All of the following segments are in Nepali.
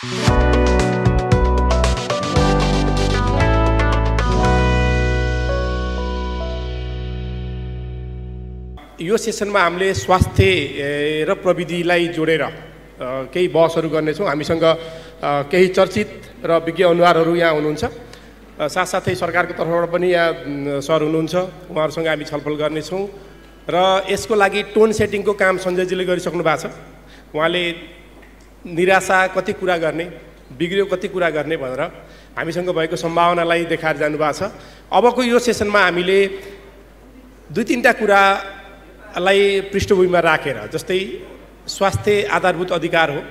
यो सेसनमा हामीले स्वास्थ्य र प्रविधिलाई जोडेर केही बहसहरू गर्नेछौँ। हामीसँग केही चर्चित र विज्ञ अनुहारहरू यहाँ हुनुहुन्छ। साथसाथै सरकारको तर्फबाट पनि यहाँ सर हुनुहुन्छ, उहाँहरूसँग हामी छलफल गर्नेछौँ। र यसको लागि टोन सेटिङको काम सञ्जयजीले गरिसक्नु भएको छ। उहाँले निराशा कति कुरा गर्ने, बिग्रियो कति कुरा गर्ने भनेर हामीसँग भएको सम्भावनालाई देखाएर जानुभएको छ। अबको यो सेसनमा हामीले दुई तीनटा कुरालाई पृष्ठभूमिमा राखेर, जस्तै स्वास्थ्य आधारभूत अधिकार हो,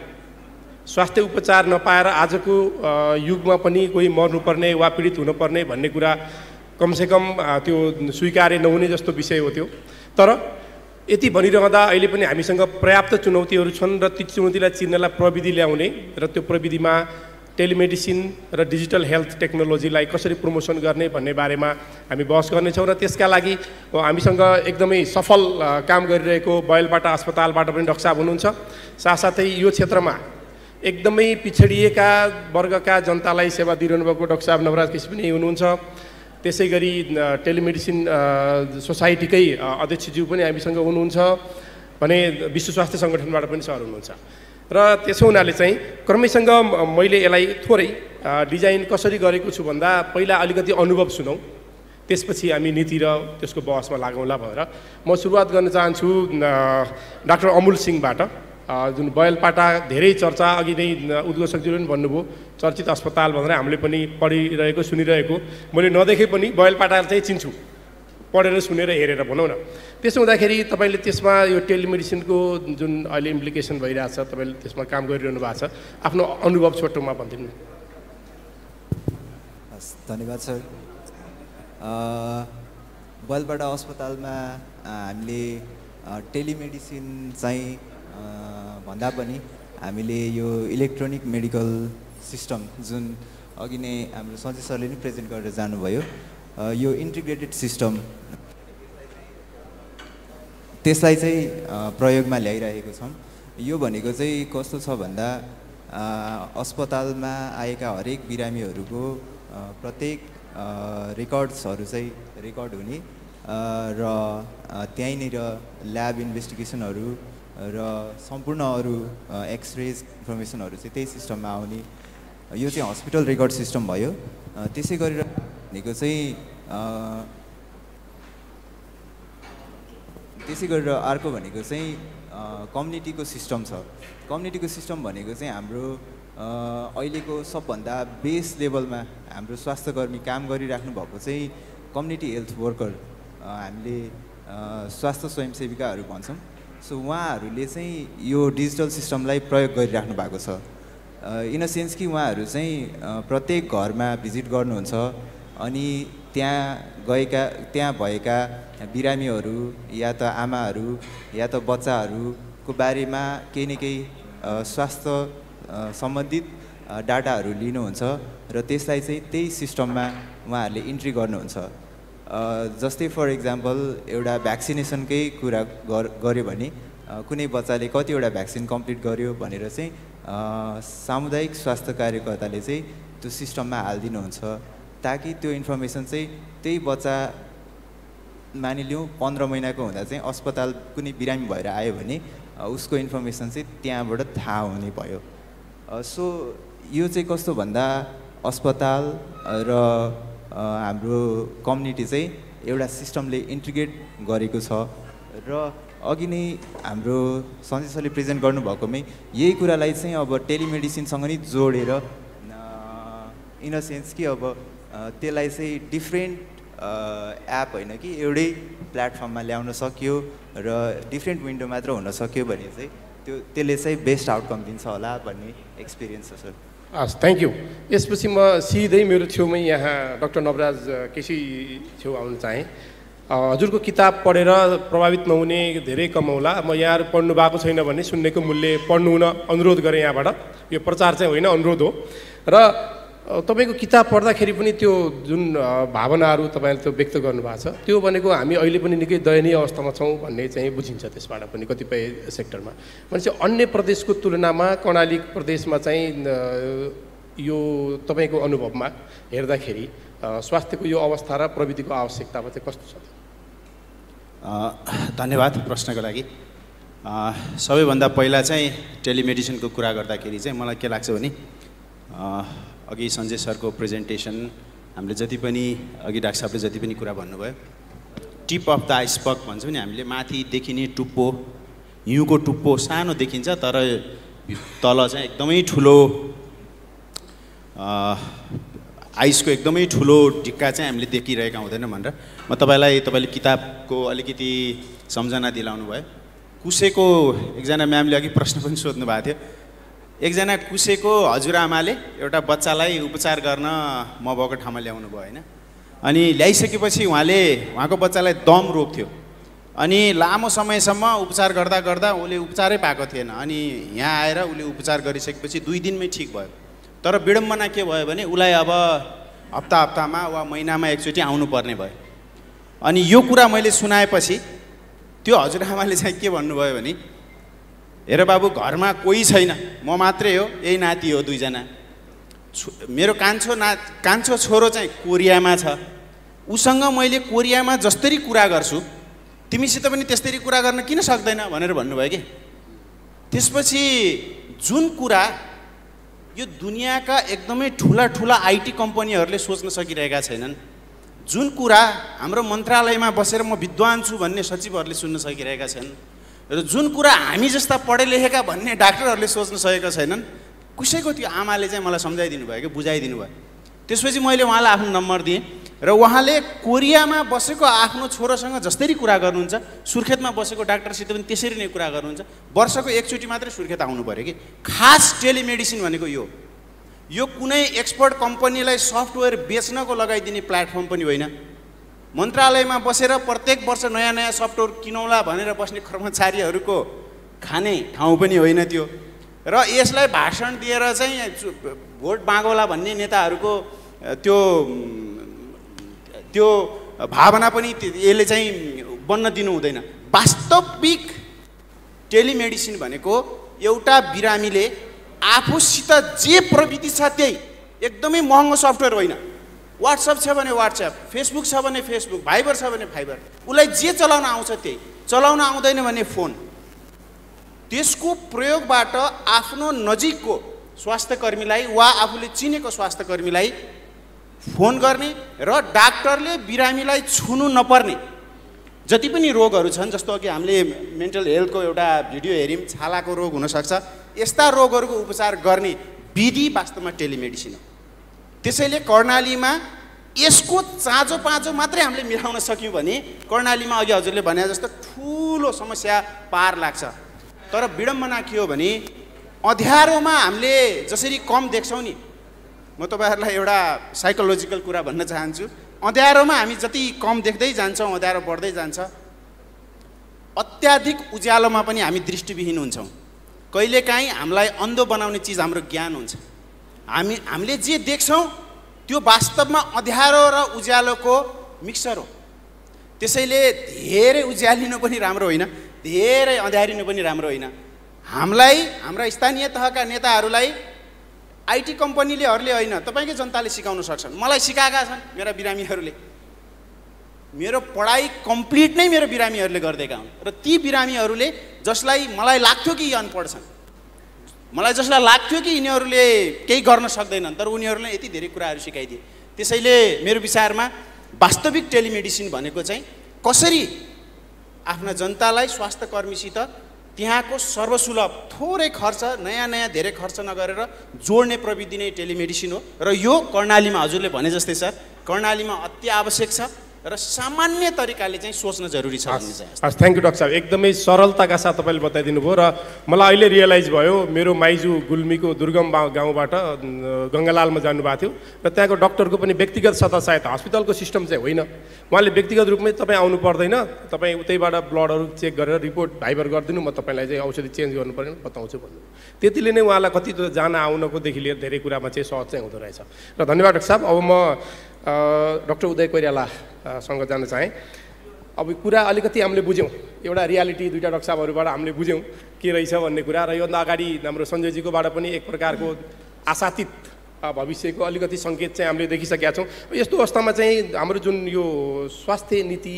स्वास्थ्य उपचार नपाएर आजको युगमा पनि कोही मर्नुपर्ने वा पीडित हुनुपर्ने भन्ने कुरा कमसेकम त्यो स्वीकार्य नहुने जस्तो विषय हो त्यो। तर यति भनिरहँदा अहिले पनि हामीसँग पर्याप्त चुनौतीहरू छन् र ती चुनौतीलाई चिन्नलाई प्रविधि ल्याउने र त्यो प्रविधिमा टेलिमेडिसिन र डिजिटल हेल्थ टेक्नोलोजीलाई कसरी प्रमोसन गर्ने भन्ने बारेमा हामी बहस गर्नेछौँ। र त्यसका लागि हामीसँग एकदमै सफल काम गरिरहेको बैलपाटा अस्पतालबाट पनि डाक्टर साहब हुनुहुन्छ। साथसाथै यो क्षेत्रमा एकदमै पिछडिएका वर्गका जनतालाई सेवा दिइरहनु भएको डाक्टर साहब नवराज केसी पनि हुनुहुन्छ। त्यसै गरी टेलिमेडिसिन सोसाइटीकै अध्यक्षज्यू पनि हामीसँग हुनुहुन्छ भने विश्व स्वास्थ्य सङ्गठनबाट पनि सर हुनुहुन्छ। र त्यसो हुनाले चाहिँ क्रमैसँग मैले यसलाई थोरै डिजाइन कसरी गरेको छु भन्दा पहिला अलिकति अनुभव सुनौँ, त्यसपछि हामी नीति र त्यसको बहसमा लागौँला भनेर म सुरुवात गर्न चाहन्छु डाक्टर अमुल सिंहबाट। जुन बैलपाटा धेरै चर्चा अघि नै उद्घोषकजीले पनि भन्नुभयो, चर्चित अस्पताल भनेर हामीले पनि पढिरहेको सुनिरहेको, मैले नदेखे पनि बैलपाटा चाहिँ चिन्छु, पढेर सुनेर हेरेर भनौँ न। त्यसो हुँदाखेरि तपाईँले त्यसमा यो टेलिमेडिसिनको जुन अहिले इम्प्लिकेसन भइरहेछ, तपाईँले त्यसमा काम गरिरहनु भएको छ, आफ्नो अनुभव छोटोमा भनिदिनु। हस्, धन्यवाद सर। बैलपाटा अस्पतालमा हामीले टेलिमेडिसिन चाहिँ भन्दा पनि हामीले यो इलेक्ट्रोनिक मेडिकल सिस्टम जुन अघि नै हाम्रो सञ्जय सरले नि प्रेजेन्ट गरेर जानुभयो, यो इन्टिग्रेटेड सिस्टम त्यसलाई चाहिँ प्रयोगमा ल्याइरहेको छौँ। यो भनेको चाहिँ कस्तो छ भन्दा अस्पतालमा आएका हरेक बिरामीहरूको प्रत्येक रेकर्ड्सहरू चाहिँ रेकर्ड हुने र त्यहीँनिर ल्याब इन्भेस्टिगेसनहरू र सम्पूर्ण अरू एक्सरेज इन्फर्मेसनहरू चाहिँ त्यही सिस्टममा आउने, यो चाहिँ हस्पिटल रेकर्ड सिस्टम भयो। त्यसै गरेर भनेको चाहिँ त्यसै गरेर अर्को भनेको चाहिँ कम्युनिटीको सिस्टम छ। कम्युनिटीको सिस्टम भनेको चाहिँ हाम्रो अहिलेको सबभन्दा बेस लेभलमा हाम्रो स्वास्थ्यकर्मी काम गरिराख्नु भएको चाहिँ कम्युनिटी हेल्थ वर्कर, हामीले स्वास्थ्य स्वयंसेविकाहरू भन्छौँ। सो उहाँहरूले चाहिँ यो डिजिटल सिस्टमलाई प्रयोग गरिराख्नु भएको छ। इन अ सेन्स कि उहाँहरू चाहिँ प्रत्येक घरमा भिजिट गर्नुहुन्छ अनि त्यहाँ भएका बिरामीहरू या त आमाहरू या त बच्चाहरूको बारेमा केही न केही स्वास्थ्य सम्बन्धित डाटाहरू लिनुहुन्छ र त्यसलाई चाहिँ त्यही सिस्टममा उहाँहरूले इन्ट्री गर्नुहुन्छ। जस्तै फर इक्जाम्पल एउटा भ्याक्सिनेसनकै कुरा गर्यो भने कुनै बच्चाले कतिवटा भ्याक्सिन कम्प्लिट गर्यो भनेर चाहिँ सामुदायिक स्वास्थ्य कार्यकर्ताले चाहिँ त्यो सिस्टममा हालिदिनुहुन्छ, ताकि त्यो इन्फर्मेसन चाहिँ त्यही बच्चा मानिलिउँ 15 महिनाको हुँदा चाहिँ अस्पताल कुनै बिरामी भएर आयो भने उसको इन्फर्मेसन चाहिँ त्यहाँबाट थाहा हुने भयो। सो यो चाहिँ कस्तो भन्दा अस्पताल र हाम्रो कम्युनिटी चाहिँ एउटा सिस्टमले इन्टिग्रेट गरेको छ। र अघि नै हाम्रो सञ्जय सरले प्रेजेन्ट गर्नुभएकोमै यही कुरालाई चाहिँ अब टेलिमेडिसिनसँग नै जोडेर इन अ सेन्स कि अब त्यसलाई चाहिँ डिफ्रेन्ट एप होइन कि एउटै प्लेटफर्ममा ल्याउन सक्यो र डिफ्रेन्ट विन्डो मात्र हुन सक्यो भने चाहिँ त्यसले चाहिँ बेस्ट आउटकम दिन्छ होला भन्ने एक्सपिरियन्स छ सर। हस्, थ्याङ्क यू। यसपछि म सिधै मेरो छेउमै यहाँ डाक्टर नवराज केसी छेउ आउन चाहेँ। हजुरको किताब पढेर प्रभावित नहुने धेरै कम होला। म यहाँहरू पढ्नु भएको छैन भने सुन्नेको मूल्य पढ्नु हुन अनुरोध गरेँ यहाँबाट। यो प्रचार चाहिँ होइन, अनुरोध हो। र तपाईँको किताब पढ्दाखेरि पनि त्यो जुन भावनाहरू तपाईँले त्यो व्यक्त गर्नुभएको छ त्यो भनेको हामी अहिले पनि निकै दयनीय अवस्थामा छौँ भन्ने चाहिँ बुझिन्छ त्यसबाट पनि कतिपय सेक्टरमा। भनेपछि अन्य प्रदेशको तुलनामा कर्णाली प्रदेशमा चाहिँ यो तपाईँको अनुभवमा हेर्दाखेरि स्वास्थ्यको यो अवस्था र प्रविधिको आवश्यकतामा चाहिँ कस्तो छ? धन्यवाद प्रश्नको लागि। सबैभन्दा पहिला चाहिँ टेलिमेडिसिनको कुरा गर्दाखेरि चाहिँ मलाई के लाग्छ भने अघि सञ्जय सरको प्रेजेन्टेसन हामीले जति पनि अघि डाक्टर साहबले जति पनि कुरा भन्नुभयो, टिप अफ द आइसबर्ग भन्छौँ नि हामीले, माथि देखिने टुप्पो, हिउँको टुप्पो सानो देखिन्छ तर तल चाहिँ एकदमै ठुलो आइसको एकदमै ठुलो ढिक्का चाहिँ हामीले देखिरहेका हुँदैन भनेर तपाईँले किताबको अलिकति सम्झना दिलाउनु भयो। कुसेको एकजना म्यामले अघि प्रश्न पनि सोध्नु भएको थियो। एकजना कुसेको हजुरआमाले एउटा बच्चालाई उपचार गर्न म भएको ठाउँमा ल्याउनु भयो होइन। अनि ल्याइसकेपछि उहाँको बच्चालाई दम रोग थियो अनि लामो समयसम्म उपचार गर्दा गर्दा उसले उपचारै पाएको थिएन। अनि यहाँ आएर उसले उपचार गरिसकेपछि 2 दिनमै ठिक भयो। तर विडम्बना के भयो भने उसलाई अब हप्तामा वा महिनामा एकचोटि आउनुपर्ने भयो। अनि यो कुरा मैले सुनाएपछि त्यो हजुरआमाले चाहिँ के भन्नुभयो भने, हेर बाबु घरमा कोही छैन, म मात्रै हो, यही नाति हो 2 जना, मेरो कान्छो छोरो चाहिँ कोरियामा छ, उसँग मैले कोरियामा जसरी कुरा गर्छु तिमीसित पनि त्यस्तरी कुरा गर्न किन सक्दैन भनेर भन्नुभयो कि। त्यसपछि जुन कुरा यो दुनियाँका एकदमै ठुला आइटी कम्पनीहरूले सोच्न सकिरहेका छैनन्, जुन कुरा हाम्रो मन्त्रालयमा बसेर म विद्वान छु भन्ने सचिवहरूले सुन्न सकिरहेका छन्, र जुन कुरा हामी जस्ता पढे लेखेका भन्ने डाक्टरहरूले सोच्न सकेका छैनन्, कसैको त्यो आमाले चाहिँ मलाई सम्झाइदिनु भयो कि बुझाइदिनु भयो। त्यसपछि मैले उहाँलाई आफ्नो नम्बर दिएँ र उहाँले कोरियामा बसेको आफ्नो छोरोसँग जसरी कुरा गर्नुहुन्छ, सुर्खेतमा बसेको डाक्टरसित पनि त्यसरी नै कुरा गर्नुहुन्छ। वर्षको एकचोटि मात्रै सुर्खेत आउनु पऱ्यो कि। खास टेलिमेडिसिन भनेको यो कुनै एक्सपर्ट कम्पनीलाई सफ्टवेयर बेच्नको लगाइदिने प्लेटफर्म पनि होइन। मन्त्रालयमा बसेर प्रत्येक वर्ष नयाँ सफ्टवेयर किनौला भनेर बस्ने कर्मचारीहरूको खाने ठाउँ पनि होइन त्यो। र यसलाई भाषण दिएर चाहिँ भोट मागौला भन्ने नेताहरूको त्यो भावना पनि यसले चाहिँ बन्न दिनु हुँदैन। वास्तविक टेलिमेडिसिन भनेको एउटा बिरामीले आफूसित जे प्रविधि छ त्यही, एकदमै महँगो सफ्टवेयर होइन। व्हाट्सएप छ भने व्हाट्सएप, फेसबुक छ भने फेसबुक, भाइबर छ भने भाइबर, उसलाई जे चलाउन आउँछ त्यही, चलाउन आउँदैन भने फोन। त्यसको प्रयोगबाट आफ्नो नजिकको स्वास्थ्यकर्मीलाई वा आफूले चिनेको स्वास्थ्यकर्मीलाई फोन गर्ने र डाक्टरले बिरामीलाई छुनु नपर्ने जति पनि रोगहरू छन्, जस्तो कि हामीले मेन्टल हेल्थको एउटा भिडियो हेऱ्यौँ, छालाको रोग हुनसक्छ, यस्ता रोगहरूको उपचार गर्ने विधि वास्तवमा टेलिमेडिसिन हो। त्यसैले कर्णालीमा यसको चाँजो पाँजो मात्रै हामीले मिलाउन सक्यौँ भने कर्णालीमा अघि हजुरले भने जस्तो ठुलो समस्या पार लाग्छ। तर विडम्बना के हो भने अँध्यारोमा हामीले जसरी कम देख्छौँ नि, म तपाईँहरूलाई एउटा साइकोलोजिकल कुरा भन्न चाहन्छु, अँध्यारोमा हामी जति कम देख्दै जान्छौँ, अँध्यारो बढ्दै जान्छ। अत्याधिक उज्यालोमा पनि हामी दृष्टिविहीन हुन्छौँ। कहिलेकाहीँ हामीलाई अन्धो बनाउने चिज हाम्रो ज्ञान हुन्छ। हामीले जे देख्छौँ त्यो वास्तवमा अँध्यारो र उज्यालोको मिक्सर हो। त्यसैले धेरै उज्यालिनु पनि राम्रो होइन, धेरै अँध्यारिनु पनि राम्रो होइन। हाम्रा स्थानीय तहका नेताहरूलाई आइटी कम्पनीलेहरूले होइन, तपाईँकै जनताले सिकाउन सक्छन्। मलाई सिकाएका छन् मेरा बिरामीहरूले। मेरो पढाइ कम्प्लिट नै मेरो बिरामीहरूले गरिदिएका हुन्। र ती बिरामीहरूले जसलाई मलाई लाग्थ्यो कि यी अनपढ छन्, मलाई जसलाई लाग्थ्यो कि यिनीहरूले केही गर्न सक्दैनन्, तर उनीहरूले यति धेरै कुराहरू सिकाइदिए। त्यसैले मेरो विचारमा वास्तविक टेलिमेडिसिन भनेको चाहिँ कसरी आफ्ना जनतालाई स्वास्थ्यकर्मीसित त्यहाँको सर्वसुलभ थोरै खर्च, नयाँ धेरै खर्च नगरेर जोड्ने प्रविधि नै टेलिमेडिसिन हो। र यो कर्णालीमा हजुरले भने जस्तै सर, कर्णालीमा अति आवश्यक छ। र सामान्य तरिकाले चाहिँ सोच्न जरुरी छ भन्ने चाहिँ हस् थ्याङ्क यू डाक्टर साहब एकदमै सरलताका साथ तपाईँले बताइदिनु भयो र मलाई अहिले रियलाइज भयो मेरो माइजू गुल्मीको दुर्गम गाउँबाट गङ्गालालमा जानुभएको थियो र त्यहाँको डक्टरको पनि व्यक्तिगत सदस्यता हस्पिटलको सिस्टम चाहिँ होइन उहाँले व्यक्तिगत रूपमै तपाईँ आउनु पर्दैन तपाईँ उतैबाट ब्लडहरू चेक गरेर रिपोर्ट भाइबर गरिदिनु म तपाईँलाई चाहिँ औषधि चेन्ज गर्नु पर्ने बताउँछु भन्नु त्यतिले नै उहाँलाई कति जान आउनकोदेखि लिएर धेरै कुरामा चाहिँ सहज चाहिँ हुँदो रहेछ र धन्यवाद डाक्टर साहब अब म डाक्टर उदय कोइरालासँग जान चाहेँ अब कुरा अलिकति हामीले बुझ्यौँ एउटा रियालिटी दुईवटा डाक्टर साहबहरूबाट हामीले बुझ्यौँ के रहेछ भन्ने कुरा र योभन्दा अगाडि हाम्रो सञ्जयजीकोबाट पनि एक प्रकारको आशातीत भविष्यको अलिकति सङ्केत चाहिँ हामीले देखिसकेका छौँ यस्तो अवस्थामा चाहिँ हाम्रो जुन यो स्वास्थ्य नीति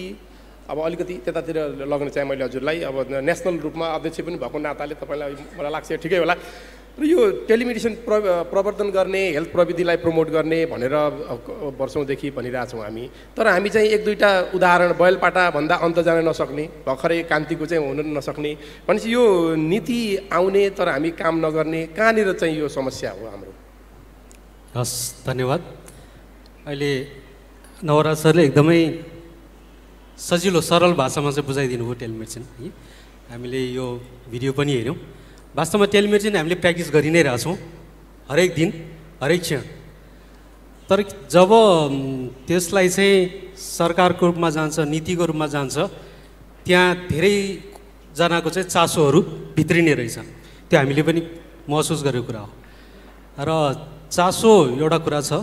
अब अलिकति त्यतातिर लग्न चाहेँ मैले हजुरलाई अब नेसनल रूपमा अध्यक्ष पनि भएको नाताले तपाईँलाई मलाई लाग्छ ठिकै होला र यो टेलिमेडिसिन प्रवर्धन गर्ने हेल्थ प्रविधिलाई प्रमोट गर्ने भनेर वर्षौँदेखि भनिरहेछौँ हामी तर हामी चाहिँ एक दुईवटा उदाहरण बैलपाटा भन्दा अन्त जान नसक्ने भर्खरै कान्तिको चाहिँ हुन नसक्ने भनेपछि यो नीति आउने तर हामी काम नगर्ने कहाँनिर चाहिँ यो समस्या हो हाम्रो हस् धन्यवाद अहिले नवराज सरले एकदमै सजिलो सरल भाषामा चाहिँ बुझाइदिनु भयो टेलिमेडिसिन है हामीले यो भिडियो पनि हेऱ्यौँ वास्तवमा टेलिमेडिसिन हामीले प्र्याक्टिस गरि नै रहेछौँ हरेक दिन हरेक क्षण तर जब त्यसलाई चाहिँ सरकारको रूपमा जान्छ नीतिको रूपमा जान्छ त्यहाँ धेरैजनाको चाहिँ चासोहरू भित्रिने रहेछ त्यो हामीले पनि महसुस गरेको कुरा हो र चासो एउटा कुरा छ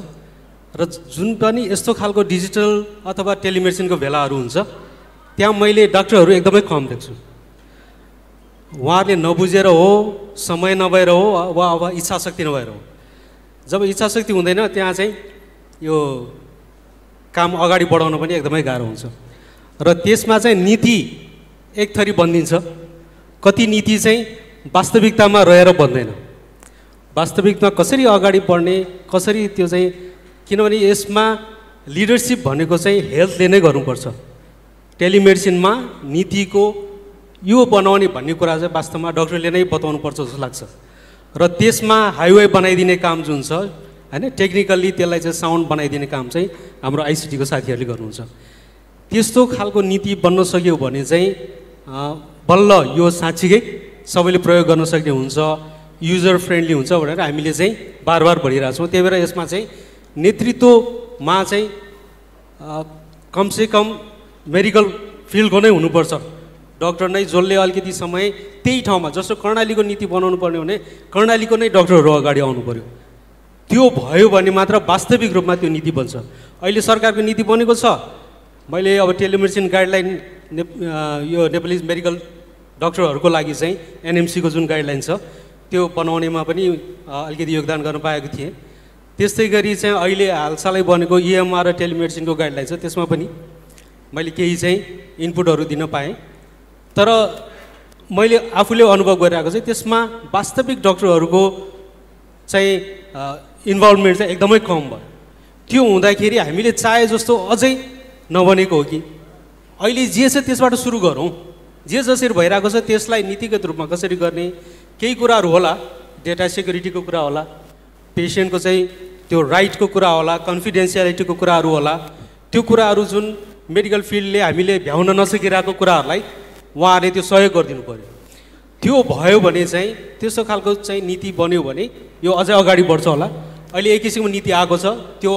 र जुन पनि यस्तो खालको डिजिटल अथवा टेलिमेडिसिनको भेलाहरू हुन्छ त्यहाँ मैले डाक्टरहरू एकदमै कम देख्छु उहाँहरूले नबुझेर हो समय नभएर हो वा अब इच्छाशक्ति नभएर हो जब इच्छाशक्ति हुँदैन त्यहाँ चाहिँ यो काम अगाडि बढाउन पनि एकदमै गाह्रो हुन्छ र त्यसमा चाहिँ नीति एक थरी बनिन्छ कति नीति चाहिँ वास्तविकतामा रहेर बन्दैन वास्तविकमा कसरी अगाडि बढ्ने कसरी त्यो चाहिँ किनभने यसमा लिडरसिप भनेको चाहिँ हेल्थले नै गर्नुपर्छ टेलिमेडिसिनमा नीतिको यो बनाउने भन्ने कुरा चाहिँ वास्तवमा डक्टरले नै बताउनु पर्छ जस्तो लाग्छ र त्यसमा हाइवे बनाइदिने काम जुन छ हैन टेक्निकल्ली त्यसलाई चाहिँ साउन्ड बनाइदिने काम चाहिँ हाम्रो आइसिटीको साथीहरूले गर्नुहुन्छ त्यस्तो खालको नीति बन्न सक्यो भने चाहिँ बल्ल यो साँच्चीकै सबैले प्रयोग गर्न सक्ने हुन्छ युजर फ्रेन्डली हुन्छ भनेर हामीले चाहिँ बार बार भनिरहेछौँ त्यही भएर यसमा चाहिँ नेतृत्वमा चाहिँ कमसेकम मेडिकल फिल्डको नै हुनुपर्छ डक्टर नै जसले अलिकति समय त्यही ठाउँमा जस्तो कर्णालीको नीति बनाउनु पर्ने भने कर्णालीको नै डक्टरहरू अगाडि आउनु पर्यो त्यो भयो भने मात्र वास्तविक रूपमा त्यो नीति बन्छ अहिले सरकारको नीति बनेको छ मैले अब टेलिमेडिसिन गाइडलाइन यो नेपाली मेडिकल डक्टरहरूको लागि चाहिँ एनएमसीको जुन गाइडलाइन छ त्यो बनाउनेमा पनि अलिकति योगदान गर्न पाएको थिएँ त्यस्तै गरी चाहिँ अहिले हालसालै बनेको इएमआर र टेलिमेडिसिनको गाइडलाइन छ त्यसमा पनि मैले केही चाहिँ इनपुटहरू दिन पाएँ तर मैले आफूले अनुभव गरिरहेको चाहिँ त्यसमा वास्तविक डक्टरहरूको चाहिँ इन्भल्भमेन्ट चाहिँ एकदमै कम भयो त्यो हुँदाखेरि हामीले चाहे जस्तो अझै नबनेको हो कि अहिले जे छ त्यसबाट सुरु गरौँ जे जसरी भइरहेको छ त्यसलाई नीतिगत रूपमा कसरी गर्ने केही कुराहरू होला डेटा सेक्युरिटीको कुरा होला पेसेन्टको चाहिँ त्यो राइटको कुरा होला कन्फिडेन्सियालिटीको कुराहरू होला त्यो कुराहरू जुन मेडिकल फिल्डले हामीले भ्याउन नसकिरहेको कुराहरूलाई उहाँहरूले त्यो सहयोग गरिदिनु पर्यो त्यो भयो भने चाहिँ त्यस्तो खालको चाहिँ नीति बन्यो भने यो अझै अगाडि बढ्छ होला अहिले एक किसिमको नीति आएको छ त्यो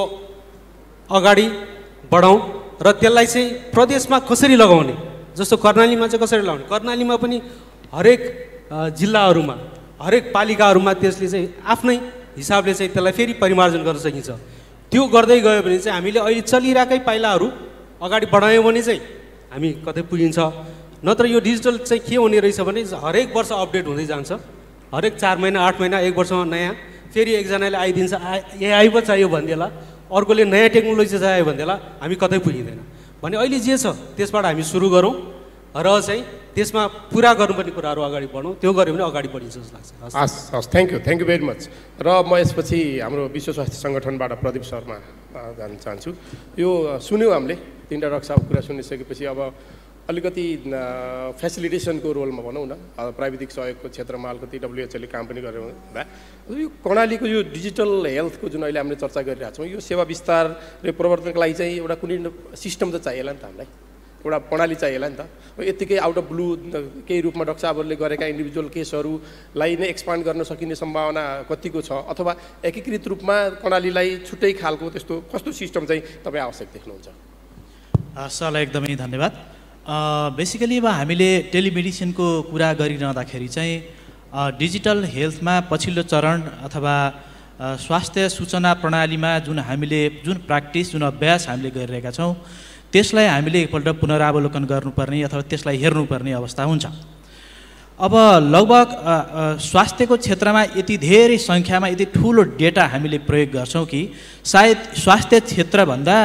अगाडि बढाउँ र त्यसलाई चाहिँ प्रदेशमा कसरी लगाउने जस्तो कर्णालीमा चाहिँ कसरी लगाउने कर्णालीमा पनि हरेक जिल्लाहरूमा हरेक पालिकाहरूमा त्यसले चाहिँ आफ्नै हिसाबले चाहिँ त्यसलाई फेरि परिमार्जन गर्न सकिन्छ त्यो गर्दै गयो भने चाहिँ हामीले अहिले चलिरहेकै पाइलाहरू अगाडि बढायौँ भने चाहिँ हामी कतै पुगिन्छ नत्र यो डिजिटल चाहिँ के हुने रहेछ भने हरेक वर्ष अपडेट हुँदै जान्छ हरेक 4 महिना 8 महिना 1 वर्षमा नयाँ फेरि एकजनाले आइदिन्छ एआई पो चाहियो भनिदिएला अर्कोले नयाँ टेक्नोलोजी चाहियो भनिदिएला हामी कतै पुगिँदैन भने अहिले जे छ त्यसबाट हामी सुरु गरौँ र चाहिँ त्यसमा पुरा गर्नुपर्ने कुराहरू अगाडि बढौँ त्यो गऱ्यो भने अगाडि बढिन्छ जस्तो लाग्छ हस् हस् थ्याङ्क यू भेरी मच र म यसपछि हाम्रो विश्व स्वास्थ्य सङ्गठनबाट प्रदीप शर्मा जान चाहन्छु यो सुन्यौँ हामीले 3टा डाक्टर साहब कुरा सुनिसकेपछि अब अलिकति फेसिलिटेसनको रोलमा भनौँ न प्राविधिक सहयोगको क्षेत्रमा अलिकति WHO ले काम पनि गरेर हुँदा यो कर्णालीको यो डिजिटल हेल्थको जुन अहिले हामीले चर्चा गरिरहेको छौँ यो सेवा विस्तार र प्रवर्तनको लागि चाहिँ एउटा कुनै सिस्टम त चाहिएला नि त हामीलाई एउटा प्रणाली चाहिएला नि त यतिकै आउट अफ ब्लू केही रूपमा डाक्टर साहबहरूले गरेका इन्डिभिजुअल केसहरूलाई नै एक्सपान्ड गर्न सकिने सम्भावना कतिको छ अथवा एकीकृत रूपमा कर्णालीलाई छुट्टै खालको त्यस्तो कस्तो सिस्टम चाहिँ तपाईँ आवश्यक देख्नुहुन्छ? सरलाई एकदमै धन्यवाद। बेसिकली अब हामीले टेलिमेडिसिनको कुरा गरिरहँदाखेरि चाहिँ डिजिटल हेल्थमा पछिल्लो चरण अथवा स्वास्थ्य सूचना प्रणालीमा जुन प्र्याक्टिस जुन अभ्यास हामीले गरिरहेका छौँ त्यसलाई हामीले एकपल्ट पुनरावलोकन गर्नुपर्ने अथवा त्यसलाई हेर्नुपर्ने अवस्था हुन्छ। अब लगभग स्वास्थ्यको क्षेत्रमा यति धेरै सङ्ख्यामा यति ठुलो डेटा हामीले प्रयोग गर्छौँ कि सायद स्वास्थ्य क्षेत्रभन्दा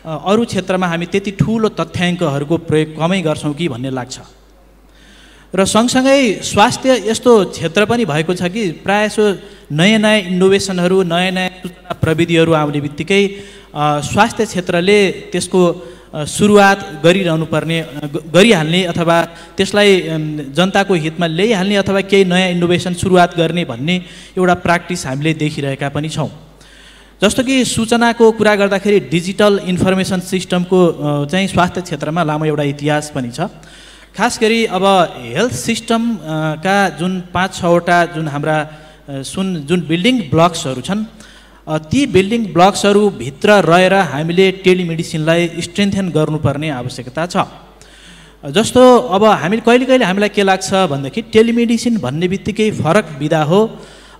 अरू क्षेत्रमा हामी त्यति ठुलो तथ्याङ्कहरूको प्रयोग कमै गर्छौँ कि भन्ने लाग्छ। र सँगसँगै स्वास्थ्य यस्तो क्षेत्र पनि भएको छ कि प्रायः सो नयाँ नयाँ इनोभेसनहरू नयाँ नयाँ सूचना प्रविधिहरू आउने बित्तिकै स्वास्थ्य क्षेत्रले त्यसको सुरुवात गरिहाल्ने अथवा त्यसलाई जनताको हितमा ल्याइहाल्ने अथवा केही नयाँ इनोभेसन सुरुवात गर्ने भन्ने एउटा प्र्याक्टिस हामीले देखिरहेका पनि छौँ। जस्तो कि सूचनाको कुरा गर्दाखेरि डिजिटल इन्फर्मेसन सिस्टमको चाहिँ स्वास्थ्य क्षेत्रमा लामो एउटा इतिहास पनि छ। खास गरी अब हेल्थ सिस्टमका जुन 5-6वटा जुन हाम्रा जुन बिल्डिङ ब्लक्सहरू छन् ती बिल्डिङ ब्लक्सहरूभित्र रहेर हामीले टेलिमेडिसिनलाई स्ट्रेन्थेन गर्नुपर्ने आवश्यकता छ। जस्तो अब कहिले हामीलाई के लाग्छ भनेदेखि टेलिमेडिसिन भन्ने बित्तिकै फरक विधा हो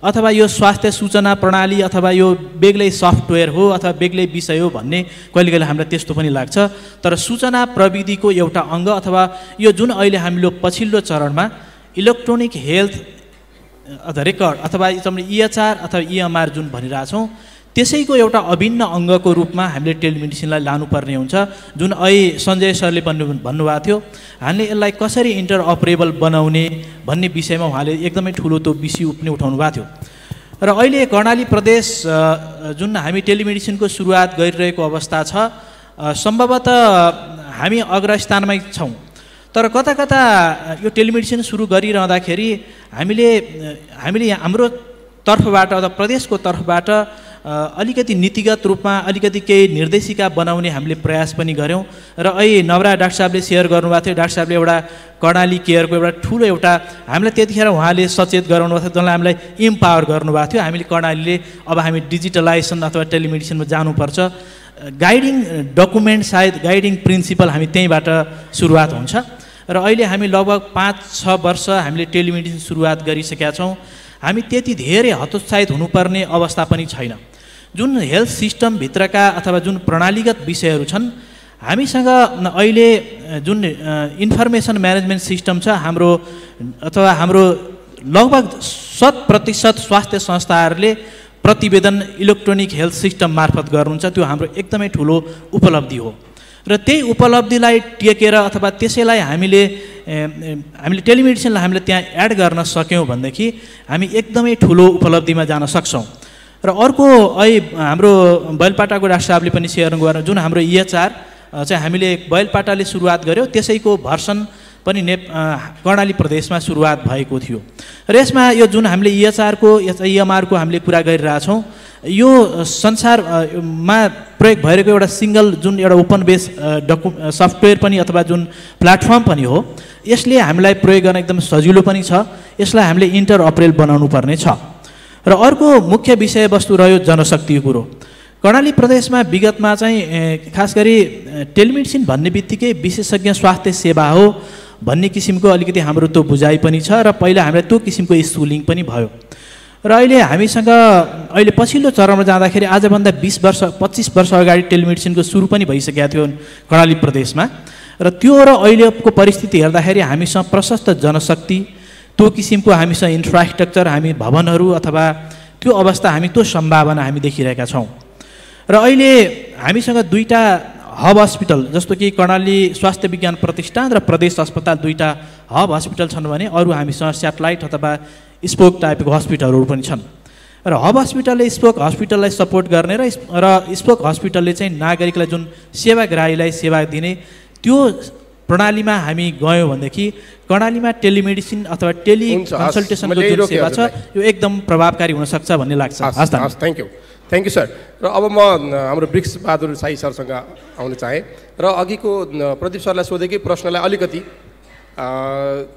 अथवा यो स्वास्थ्य सूचना प्रणाली अथवा यो बेग्लै सफ्टवेयर हो अथवा बेग्लै विषय हो भन्ने कहिले हामीलाई त्यस्तो पनि लाग्छ। तर सूचना प्रविधिको एउटा अङ्ग अथवा यो जुन अहिले हामीले पछिल्लो चरणमा इलेक्ट्रोनिक हेल्थ रेकर्ड अथवा EHR अथवा EMR जुन भनिरहेछौँ त्यसैको एउटा अभिन्न अङ्गको रूपमा हामीले टेलिमेडिसिनलाई लानुपर्ने हुन्छ। जुन अहिले सञ्जय सरले भन्नुभएको थियो हामीले यसलाई कसरी इन्टरअपरेबल बनाउने भन्ने विषयमा उहाँले एकदमै ठुलो त्यो विषय पनि उठाउनु भएको थियो। र अहिले कर्णाली प्रदेश जुन हामी टेलिमेडिसिनको सुरुवात गरिरहेको अवस्था छ सम्भवतः हामी अग्रस्थानमै छौँ। तर कता कता यो टेलिमेडिसिन सुरु गरिरहँदाखेरि हामीले हाम्रो तर्फबाट अथवा प्रदेशको तर्फबाट अलिकति नीतिगत रूपमा अलिकति केही निर्देशिका बनाउने हामीले प्रयास पनि गऱ्यौँ। र अहिले नवरा डाक्टर साहबले सेयर गर्नुभएको थियो। डाक्टर साहबले एउटा कर्णाली केयरको एउटा ठुलो हामीलाई त्यतिखेर उहाँले सचेत गराउनु भएको थियो जसलाई हामीलाई इम्पावर गर्नुभएको थियो। हामीले कर्णालीले अब हामी डिजिटलाइजेसन अथवा टेलिमेडिसिनमा जानुपर्छ गाइडिङ डकुमेन्ट सायद गाइडिङ प्रिन्सिपल हामी त्यहीँबाट सुरुवात हुन्छ। र अहिले हामी लगभग 5-6 वर्ष हामीले टेलिमेडिसिन सुरुवात गरिसकेका छौँ। हामी त्यति धेरै हतोत्साहित हुनुपर्ने अवस्था पनि छैन। जुन हेल्थ सिस्टमभित्रका अथवा जुन प्रणालीगत विषयहरू छन् हामीसँग अहिले जुन इन्फर्मेसन म्यानेजमेन्ट सिस्टम छ हाम्रो लगभग 100% स्वास्थ्य संस्थाहरूले प्रतिवेदन इलेक्ट्रोनिक हेल्थ सिस्टम मार्फत गर्नुहुन्छ। त्यो हाम्रो एकदमै ठुलो उपलब्धि हो। र त्यही उपलब्धिलाई टेकेर अथवा त्यसैलाई हामीले टेलिमेडिसिनलाई हामीले त्यहाँ एड गर्न सक्यौँ भनेदेखि हामी एकदमै ठुलो उपलब्धिमा जान सक्छौँ। र अर्को अहिले हाम्रो बैलपाटाको डाक्टर साहबले पनि सेयर गर्नु जुन हाम्रो EHR चाहिँ हामीले बैलपाटाले सुरुवात गऱ्यौँ त्यसैको भर्सन पनि कर्णाली प्रदेशमा सुरुवात भएको थियो। र यसमा यो जुन हामीले EHR को EMR को हामीले कुरा गरिरहेछौँ यो संसारमा प्रयोग भइरहेको एउटा सिङ्गल जुन एउटा ओपन बेस सफ्टवेयर पनि अथवा जुन प्लेटफर्म पनि हो। यसले हामीलाई प्रयोग गर्न एकदम सजिलो पनि छ। यसलाई हामीले इन्टरअपरेबल बनाउनु पर्ने छ। र अर्को मुख्य विषयवस्तु रह्यो जनशक्तिको कुरो। कर्णाली प्रदेशमा विगतमा चाहिँ खास गरी टेलिमेडिसिन भन्ने बित्तिकै विशेषज्ञ स्वास्थ्य सेवा हो भन्ने किसिमको अलिकति हाम्रो त्यो बुझाइ पनि छ र पहिला हामीलाई त्यो किसिमको स्कुलिङ पनि भयो। र अहिले हामीसँग अहिले पछिल्लो चरणमा जाँदाखेरि आजभन्दा 20-25 वर्ष अगाडि टेलिमेडिसिनको सुरु पनि भइसकेको थियो कर्णाली प्रदेशमा। र त्यो र अहिलेको परिस्थिति हेर्दाखेरि हामीसँग प्रशस्त जनशक्ति त्यो किसिमको हामीसँग इन्फ्रास्ट्रक्चर हामी भवनहरू अथवा त्यो अवस्था त्यो सम्भावना हामी देखिरहेका छौँ। र अहिले हामीसँग 2टा हब हस्पिटल जस्तो कि कर्णाली स्वास्थ्य विज्ञान प्रतिष्ठान र प्रदेश अस्पताल 2टा हब हस्पिटल छन् भने अरू हामीसँग स्याटेलाइट अथवा स्पोक टाइपको हस्पिटलहरू पनि छन्। र हब हस्पिटलले स्पोक हस्पिटललाई सपोर्ट गर्ने र स्पोक हस्पिटलले चाहिँ नागरिकलाई जुन सेवाग्राहीलाई सेवा दिने त्यो प्रणालीमा हामी गयौँ भनेदेखि कर्णालीमा टेलिमेडिसिन अथवा टेलि कन्सल्टेसनको जुन सेवा छ यो एकदम प्रभावकारी हुनसक्छ भन्ने लाग्छ। हस्, थ्याङ्क यू सर। र अब म हाम्रो ब्रिक्स बहादुर साई सरसँग आउन चाहेँ र अघिको प्रदीप सरलाई सोधेकै प्रश्नलाई अलिकति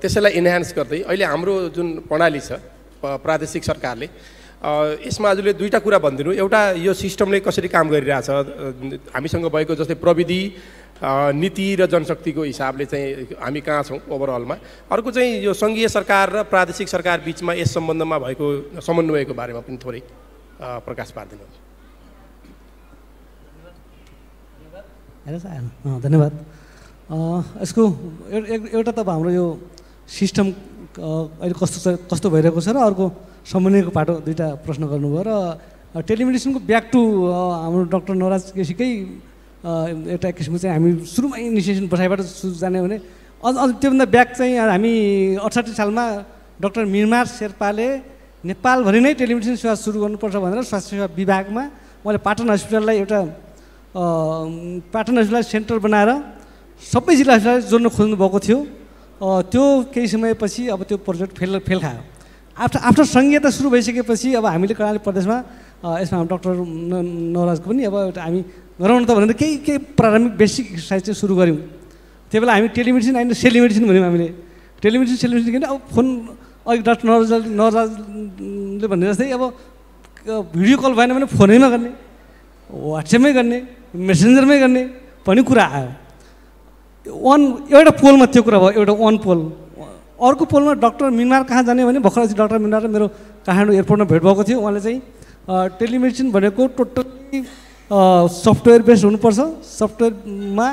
त्यसैलाई इन्हान्स गर्दै अहिले हाम्रो जुन प्रणाली छ प्रादेशिक सरकारले यसमा हजुरले दुईवटा कुरा भनिदिनु। एउटा यो सिस्टमले कसरी काम गरिरहेछ हामीसँग भएको जस्तै प्रविधि नीति र जनशक्तिको हिसाबले चाहिँ हामी कहाँ छौँ ओभरअलमा। अर्को चाहिँ यो सङ्घीय सरकार र प्रादेशिक सरकार बिचमा यस सम्बन्धमा भएको समन्वयको बारेमा पनि थोरै प्रकाश पारिदिनुहोस्। धन्यवाद। यसको एउटा त अब हाम्रो यो सिस्टम अहिले कस्तो भइरहेको छ र अर्को समन्वयको पाटो दुईवटा प्रश्न गर्नुभयो र टेलिमेडिसिनको ब्याक टु हाम्रो डाक्टर नवराज केसीकै एउटा किसिमको चाहिँ हामी सुरुमा इनिसिएसन बसाइबाट जाने भने अझ त्योभन्दा ब्याक चाहिँ हामी 68 सालमा डाक्टर मिरमार शेर्पाले नेपालभरि नै टेलिमेडिसिन सेवा सुरु गर्नुपर्छ भनेर स्वास्थ्य सेवा विभागमा उहाँले पाटन हस्पिटललाई एउटा पाटन हस्पिटल सेन्टर बनाएर सबै जिल्ला हस्पिटल जोड्न खोज्नु भएको थियो। त्यो केही समयपछि अब त्यो प्रोजेक्ट फेल खायो। आफ्टर सङ्घीयता सुरु भइसकेपछि अब हामीले कर्णाली प्रदेशमा यसमा डाक्टर नवराजको पनि अब एउटा हामी गरौँ न त भनेर केही प्रारम्भिक बेसिक एक्सर्साइज चाहिँ सुरु गऱ्यौँ। त्यो बेला हामी टेलिमेडिसिन होइन सेलिमेडिसिन भन्यौँ हामीले। टेलिमेडिसिन किन अब फोन अघि डाक्टर नवराजले भने जस्तै अब भिडियो कल भएन भने फोनैमा गर्ने, वाट्सएपमै गर्ने, मेसेन्जरमै गर्ने भन्ने कुरा आयो। एउटा पोलमा त्यो कुरा भयो, एउटा वान पोल। अर्को पोलमा डाक्टर मिनमार कहाँ जाने भने भर्खर डाक्टर मिनमार र मेरो काठमाडौँ एयरपोर्टमा भेट भएको थियो। उहाँले चाहिँ टेलिमेडिसिन भनेको टोटल्ली सफ्टवेयर बेस्ड हुनुपर्छ, सफ्टवेयरमा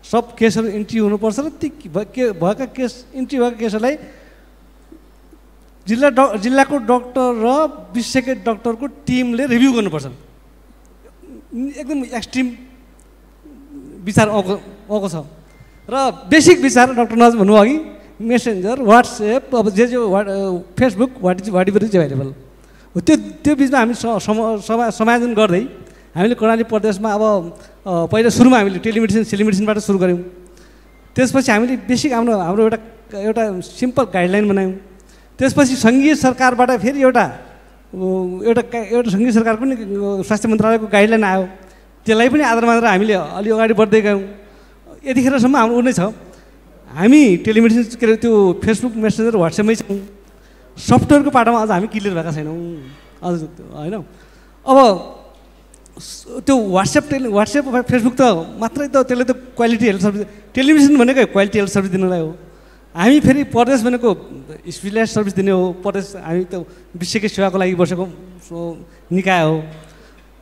सब केसहरू इन्ट्री हुनुपर्छ र ती भएका केस इन्ट्री भएका केसहरूलाई जिल्लाको डाक्टर र विशेषज्ञ डाक्टरको टिमले रिभ्यू गर्नुपर्छ। एकदम एक्सट्रिम विचार आएको छ र बेसिक विचार डाक्टर नवाज भन्नुभयो अघि मेसेन्जर वाट्सएप अब जे फेसबुक वाट इज एभाइलेबल त्यो बिचमा हामी समायोजन गर्दै हामीले कर्णाली प्रदेशमा अब पहिला सुरुमा हामीले टेलिमेडिसिन सेलिमेडिसिनबाट सुरु गऱ्यौँ। त्यसपछि हामीले बेसिक हाम्रो एउटा सिम्पल गाइडलाइन बनायौँ। त्यसपछि सङ्घीय सरकारबाट फेरि एउटा सङ्घीय सरकारको पनि स्वास्थ्य मन्त्रालयको गाइडलाइन आयो। त्यसलाई पनि आधार मानेर हामीले अलि अगाडि बढ्दै गयौँ। यतिखेरसम्म हाम्रो उ नै छ हामी टेलिमेडिसिन के अरे त्यो फेसबुक मेसेन्जर वाट्सएपमै छौँ। सफ्टवेयरको पाटोमा अझ हामी क्लियर भएका छैनौँ अझ होइन। अब त्यो वाट्सएप फेसबुक त मात्रै त त्यसले त क्वालिटी हेल्थ सर्भिस, टेलिभिजन भनेको क्वालिटी हेल्थ सर्भिस दिनलाई हो। हामी फेरि प्रदेश भनेको स्पेसलाइज सर्भिस दिने हो। प्रदेश हामी त विश्वकै सेवाको लागि बसेको निकाय हो।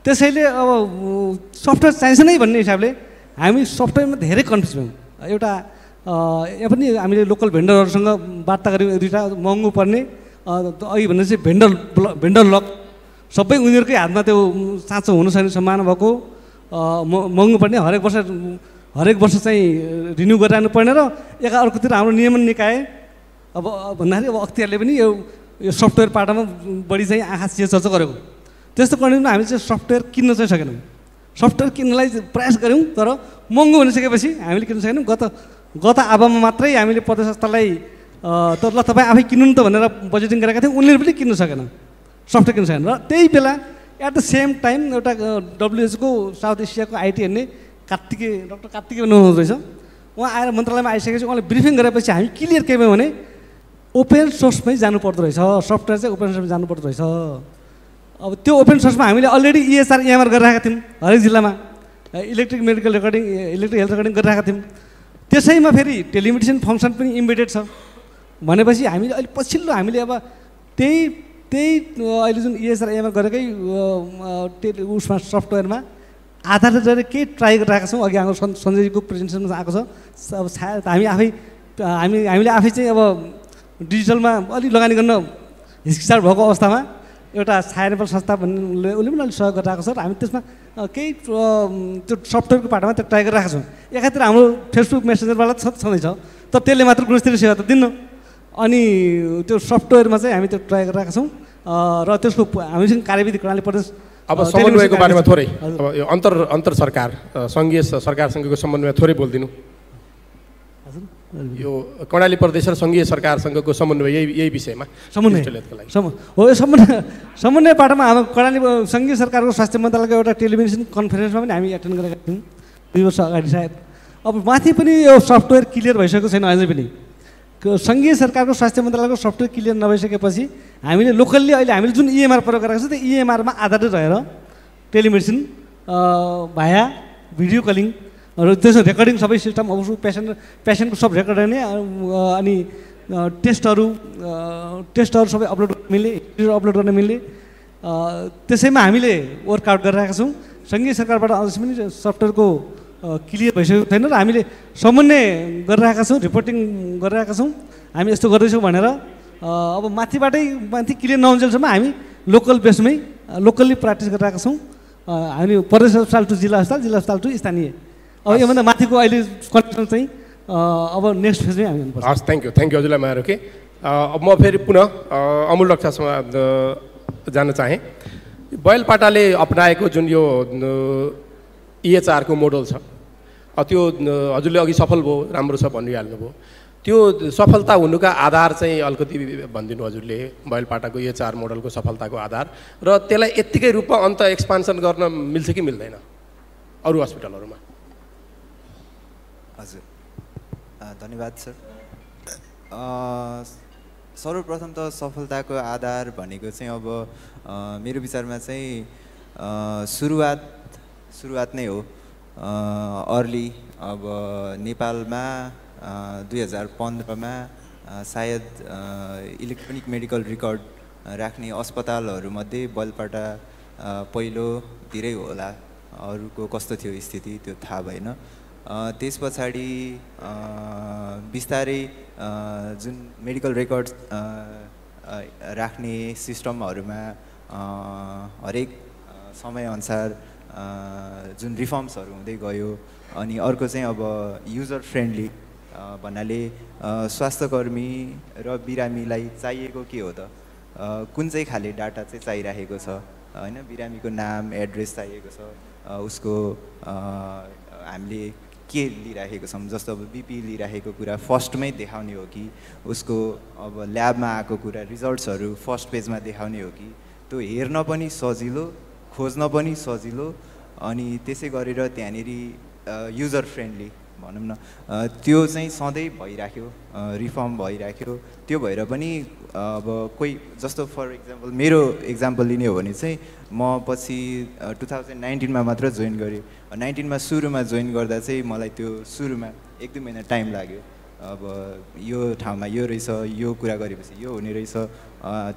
त्यसैले अब सफ्टवेयर चाहिन्छ नै भन्ने हिसाबले हामी सफ्टवेयरमा धेरै कन्फ्युज भयौँ। एउटा यहाँ पनि हामीले लोकल भेन्डरहरूसँग वार्ता गऱ्यौँ। दुईवटा महँगो पर्ने अघि भने चाहिँ भेन्डर लक सबै उनीहरूकै हातमा त्यो साँचो हुनु छैन सम्भावना भएको महँगो पर्ने हरेक वर्ष चाहिँ रिन्यू गरिरहनु पर्ने र अर्कोतिर हाम्रो नियमन निकाय अब भन्दाखेरि अब अख्तियारले पनि यो सफ्टवेयर पाटामा बढी चाहिँ आँखा चर्चा गरेको। त्यस्तो कन्डिसनमा हामी चाहिँ सफ्टवेयर किन्न चाहिँ सकेनौँ। सफ्टवेयर किन्नलाई प्रयास गऱ्यौँ तर महँगो भनिसकेपछि हामीले किन्न सकेनौँ। गत आवामा मात्रै हामीले प्रदेश संस्थालाई त ल तपाईँ आफै किन्नु नि त भनेर बजेटिङ गरेका थियौँ। उनीहरू पनि किन्न सकेन, सफ्टवेयर किन्न सकेन। र त्यही बेला एट द सेम टाइम एउटा WHO साउथ एसियाको आइटी हेर्ने डाक्टर कार्तिकेय हुनुहुँदो रहेछ। उहाँ आएर मन्त्रालयमा आइसकेपछि उहाँले ब्रिफिङ गरेपछि हामी क्लियर के भयो भने ओपन सोर्समै जानुपर्दो रहेछ, सफ्टवेयर चाहिँ ओपन सोर्समा जानुपर्दो रहेछ। अब त्यो ओपन सोर्समा हामीले अलरेडी EHR EMR गरिरहेका थियौँ। हरेक जिल्लामा electric medical recording, electric health recording गरिरहेका थियौँ। त्यसैमा फेरि टेलिमेडिसिन फङ्सन पनि इम्बेडेड छ भनेपछि हामीले अहिले पछिल्लो हामीले अब त्यही अहिले जुन EHR EMR गरेकै उसमा सफ्टवेयरमा आधार गरेर केही ट्राई गरिरहेका छौँ। अघि हाम्रो सञ्जयजीको प्रेजेन्टेसनमा आएको छ। अब सायद हामीले आफै चाहिँ अब डिजिटलमा अलिक लगानी गर्न हिचकिचाट भएको अवस्थामा एउटा छाया नेपाल संस्था भन्ने उसले पनि अलिक सहयोग गरिरहेको छ र हामी त्यसमा केही त्यो सफ्टवेयरको पाटोमा त्यो ट्राई गरिरहेका छौँ। एकातिर हाम्रो फेसबुक मेसेन्जरवाला छँदैछ तर त्यसले मात्र गुणस्तरीय सेवा त दिन्न। अनि त्यो सफ्टवेयरमा चाहिँ हामी त्यो ट्राई गरिरहेका छौँ र त्यसको हामीसँग कार्यविधि कर्णाली प्रदेश अब समन्वयको बारेमा थोरै अब यो अन्तर सरकार सङ्घीय सरकारसँगको समन्वय थोरै बोलिदिनु। हजुर यो कर्णाली प्रदेश र सङ्घीय सरकारसँगको समन्वय यही विषयमा समन्वयको लागि हो यो समन्वय पाटोमा हाम्रो कर्णाली सङ्घीय सरकारको स्वास्थ्य मन्त्रालयको एउटा टेलिभिजन कन्फरेन्समा पनि हामी एटेन्ड गरेका थियौँ 2 वर्ष अगाडि सायद। अब माथि पनि यो सफ्टवेयर क्लियर भइसकेको छैन अझै पनि। सङ्घीय सरकारको स्वास्थ्य मन्त्रालयको सफ्टवेयर क्लियर नभइसकेपछि हामीले लोकल्ली अहिले हामीले जुन इएमआर प्रयोग गरेको छ त्यो इएमआरमा आधारित रहेर टेलिमेडिसिन भाया भिडियो कलिङ र त्यसो रेकर्डिङ सबै सिस्टम अब पेसेन्टको सब रेकर्ड गर्ने अनि टेस्टहरू सबै अपलोड गर्न मिल्ने हिस्ट्रीहरू अपलोड गर्न मिल्ने त्यसैमा हामीले वर्कआउट गरिरहेका छौँ। सङ्घीय सरकारबाट अझै पनि सफ्टवेयरको क्लियर भइसकेको छैन र हामीले समन्वय गरिरहेका छौँ, रिपोर्टिङ गरिरहेका छौँ। हामी यस्तो गर्दैछौँ भनेर अब माथि क्लियर नहुन्जेलसम्म हामी लोकल बेसमै लोकल्ली प्र्याक्टिस गरिरहेका छौँ। हामी प्रदेश अस्पताल टु जिल्ला अस्पताल टु स्थानीय अब योभन्दा माथिको अहिले कन्डिसन चाहिँ अब नेक्स्ट फेजमै हामी हुनुपर्छ। हस्, थ्याङ्क यू हजुरलाई माया रोके। अब म फेरि पुनः अमुल रक्षासँग जान चाहेँ। बैलपाटाले अपनाएको जुन यो EHR को मोडल छ त्यो हजुरले अघि सफल भयो राम्रो छ भनिहाल्नुभयो। त्यो सफलता हुनुका आधार चाहिँ अलिकति भनिदिनु हजुरले, बैलपाटाको EHR मोडलको सफलताको आधार र त्यसलाई यत्तिकै रूपमा अन्त एक्सपान्सन गर्न मिल्छ कि मिल्दैन अरू हस्पिटलहरूमा? हजुर, धन्यवाद सर। सर्वप्रथम त सफलताको आधार भनेको चाहिँ अब मेरो विचारमा चाहिँ सुरुवात नै हो। अर्ली अब नेपालमा 2015मा सायद इलेक्ट्रोनिक मेडिकल रेकर्ड राख्ने अस्पतालहरूमध्ये बैलपाटा पहिलोतिरै होला। अरूको कस्तो थियो स्थिति त्यो थाहा भएन। त्यस पछाडि बिस्तारै जुन मेडिकल रेकर्ड राख्ने सिस्टमहरूमा हरेक समयअनुसार जुन रिफर्म्सहरू हुँदै गयो। अनि अर्को चाहिँ अब युजर फ्रेन्डली भन्नाले स्वास्थ्यकर्मी र बिरामीलाई चाहिएको के हो त, कुन चाहिँ खाले डाटा चाहिँ चाहिरहेको छ होइन, बिरामीको नाम एड्रेस चाहिएको छ, उसको हामीले के लिइराखेको छौँ, जस्तो अब बिपी लिइराखेको कुरा फर्स्टमै देखाउने हो कि उसको अब ल्याबमा आएको कुरा रिजल्ट्सहरू फर्स्ट पेजमा देखाउने हो कि, त्यो हेर्न पनि सजिलो, खोज्न पनि सजिलो, अनि त्यसै गरेर त्यहाँनिर युजर फ्रेन्डली भनौँ न त्यो चाहिँ सधैँ भइराख्यो, रिफर्म भइराख्यो। त्यो भएर पनि अब कोही जस्तो फर इक्जाम्पल मेरो इक्जाम्पल लिने हो भने चाहिँ म पछि 2019मा मात्र जोइन गरेँ। 19मा सुरुमा जोइन गर्दा चाहिँ मलाई त्यो सुरुमा 1-2 महिना टाइम लाग्यो। अब यो ठाउँमा यो रहेछ, यो कुरा गरेपछि यो हुने रहेछ,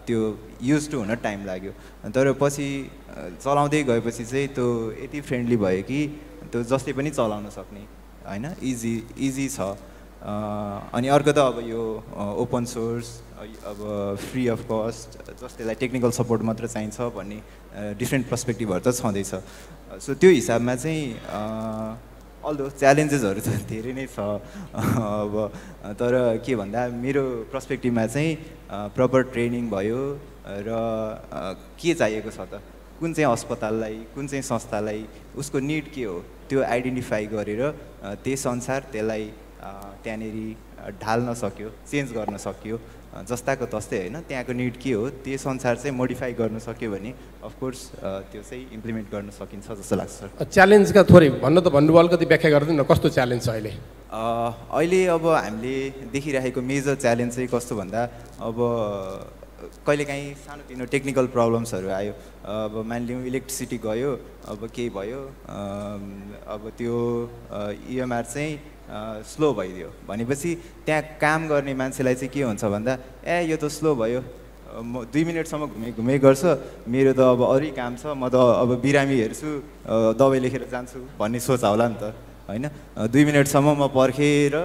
त्यो युज टु हुन टाइम लाग्यो। तर पछि चलाउँदै गएपछि चाहिँ त्यो यति फ्रेन्डली भयो कि त्यो जसले पनि चलाउन सक्ने होइन, इजी छ। अनि अर्को त अब यो ओपन सोर्स, अब फ्री अफ कस्ट, जसलाई टेक्निकल सपोर्ट मात्र चाहिन्छ भन्ने डिफ्रेन्ट पर्सपेक्टिभहरू त छँदैछ। सो त्यो हिसाबमा चाहिँ अल्दो च्यालेन्जेसहरू त धेरै नै छ। अब तर के भन्दा मेरो पर्सपेक्टिभमा चाहिँ प्रपर ट्रेनिङ भयो र के चाहिएको छ त, कुन चाहिँ अस्पताललाई, कुन चाहिँ संस्थालाई उसको निड के हो त्यो आइडेन्टिफाई गरेर त्यसअनुसार त्यसलाई त्यहाँनिर ढाल्न सक्यो, चेन्ज गर्न सक्यो, जस्ताको तस्तै होइन, त्यहाँको निड के हो त्यसअनुसार चाहिँ मोडिफाई गर्न सक्यो भने अफकोर्स त्यो चाहिँ इम्प्लिमेन्ट गर्न सकिन्छ जस्तो लाग्छ सर। च्यालेन्जका थोरै भन्नुभयो, अलिकति व्याख्या गरिदिनु न, कस्तो च्यालेन्ज छ अहिले? अहिले अब हामीले देखिरहेको मेजर च्यालेन्ज चाहिँ कस्तो भन्दा अब कहिलेकाहीँ सानोतिनो टेक्निकल प्रब्लम्सहरू आयो। अब मानिलिउँ इलेक्ट्रिसिटी गयो, अब केही भयो, अब त्यो इएमआर चाहिँ स्लो भइदियो भनेपछि त्यहाँ काम गर्ने मान्छेलाई चाहिँ के हुन्छ भन्दा यो त स्लो भयो, म 2 मिनटसम्म घुमे गर्छ, मेरो त अब अरू काम छ, म त अब बिरामी हेर्छु, दबाई लेखेर जान्छु भन्ने सोच होला नि त होइन। 2 मिनटसम्म म पर्खेर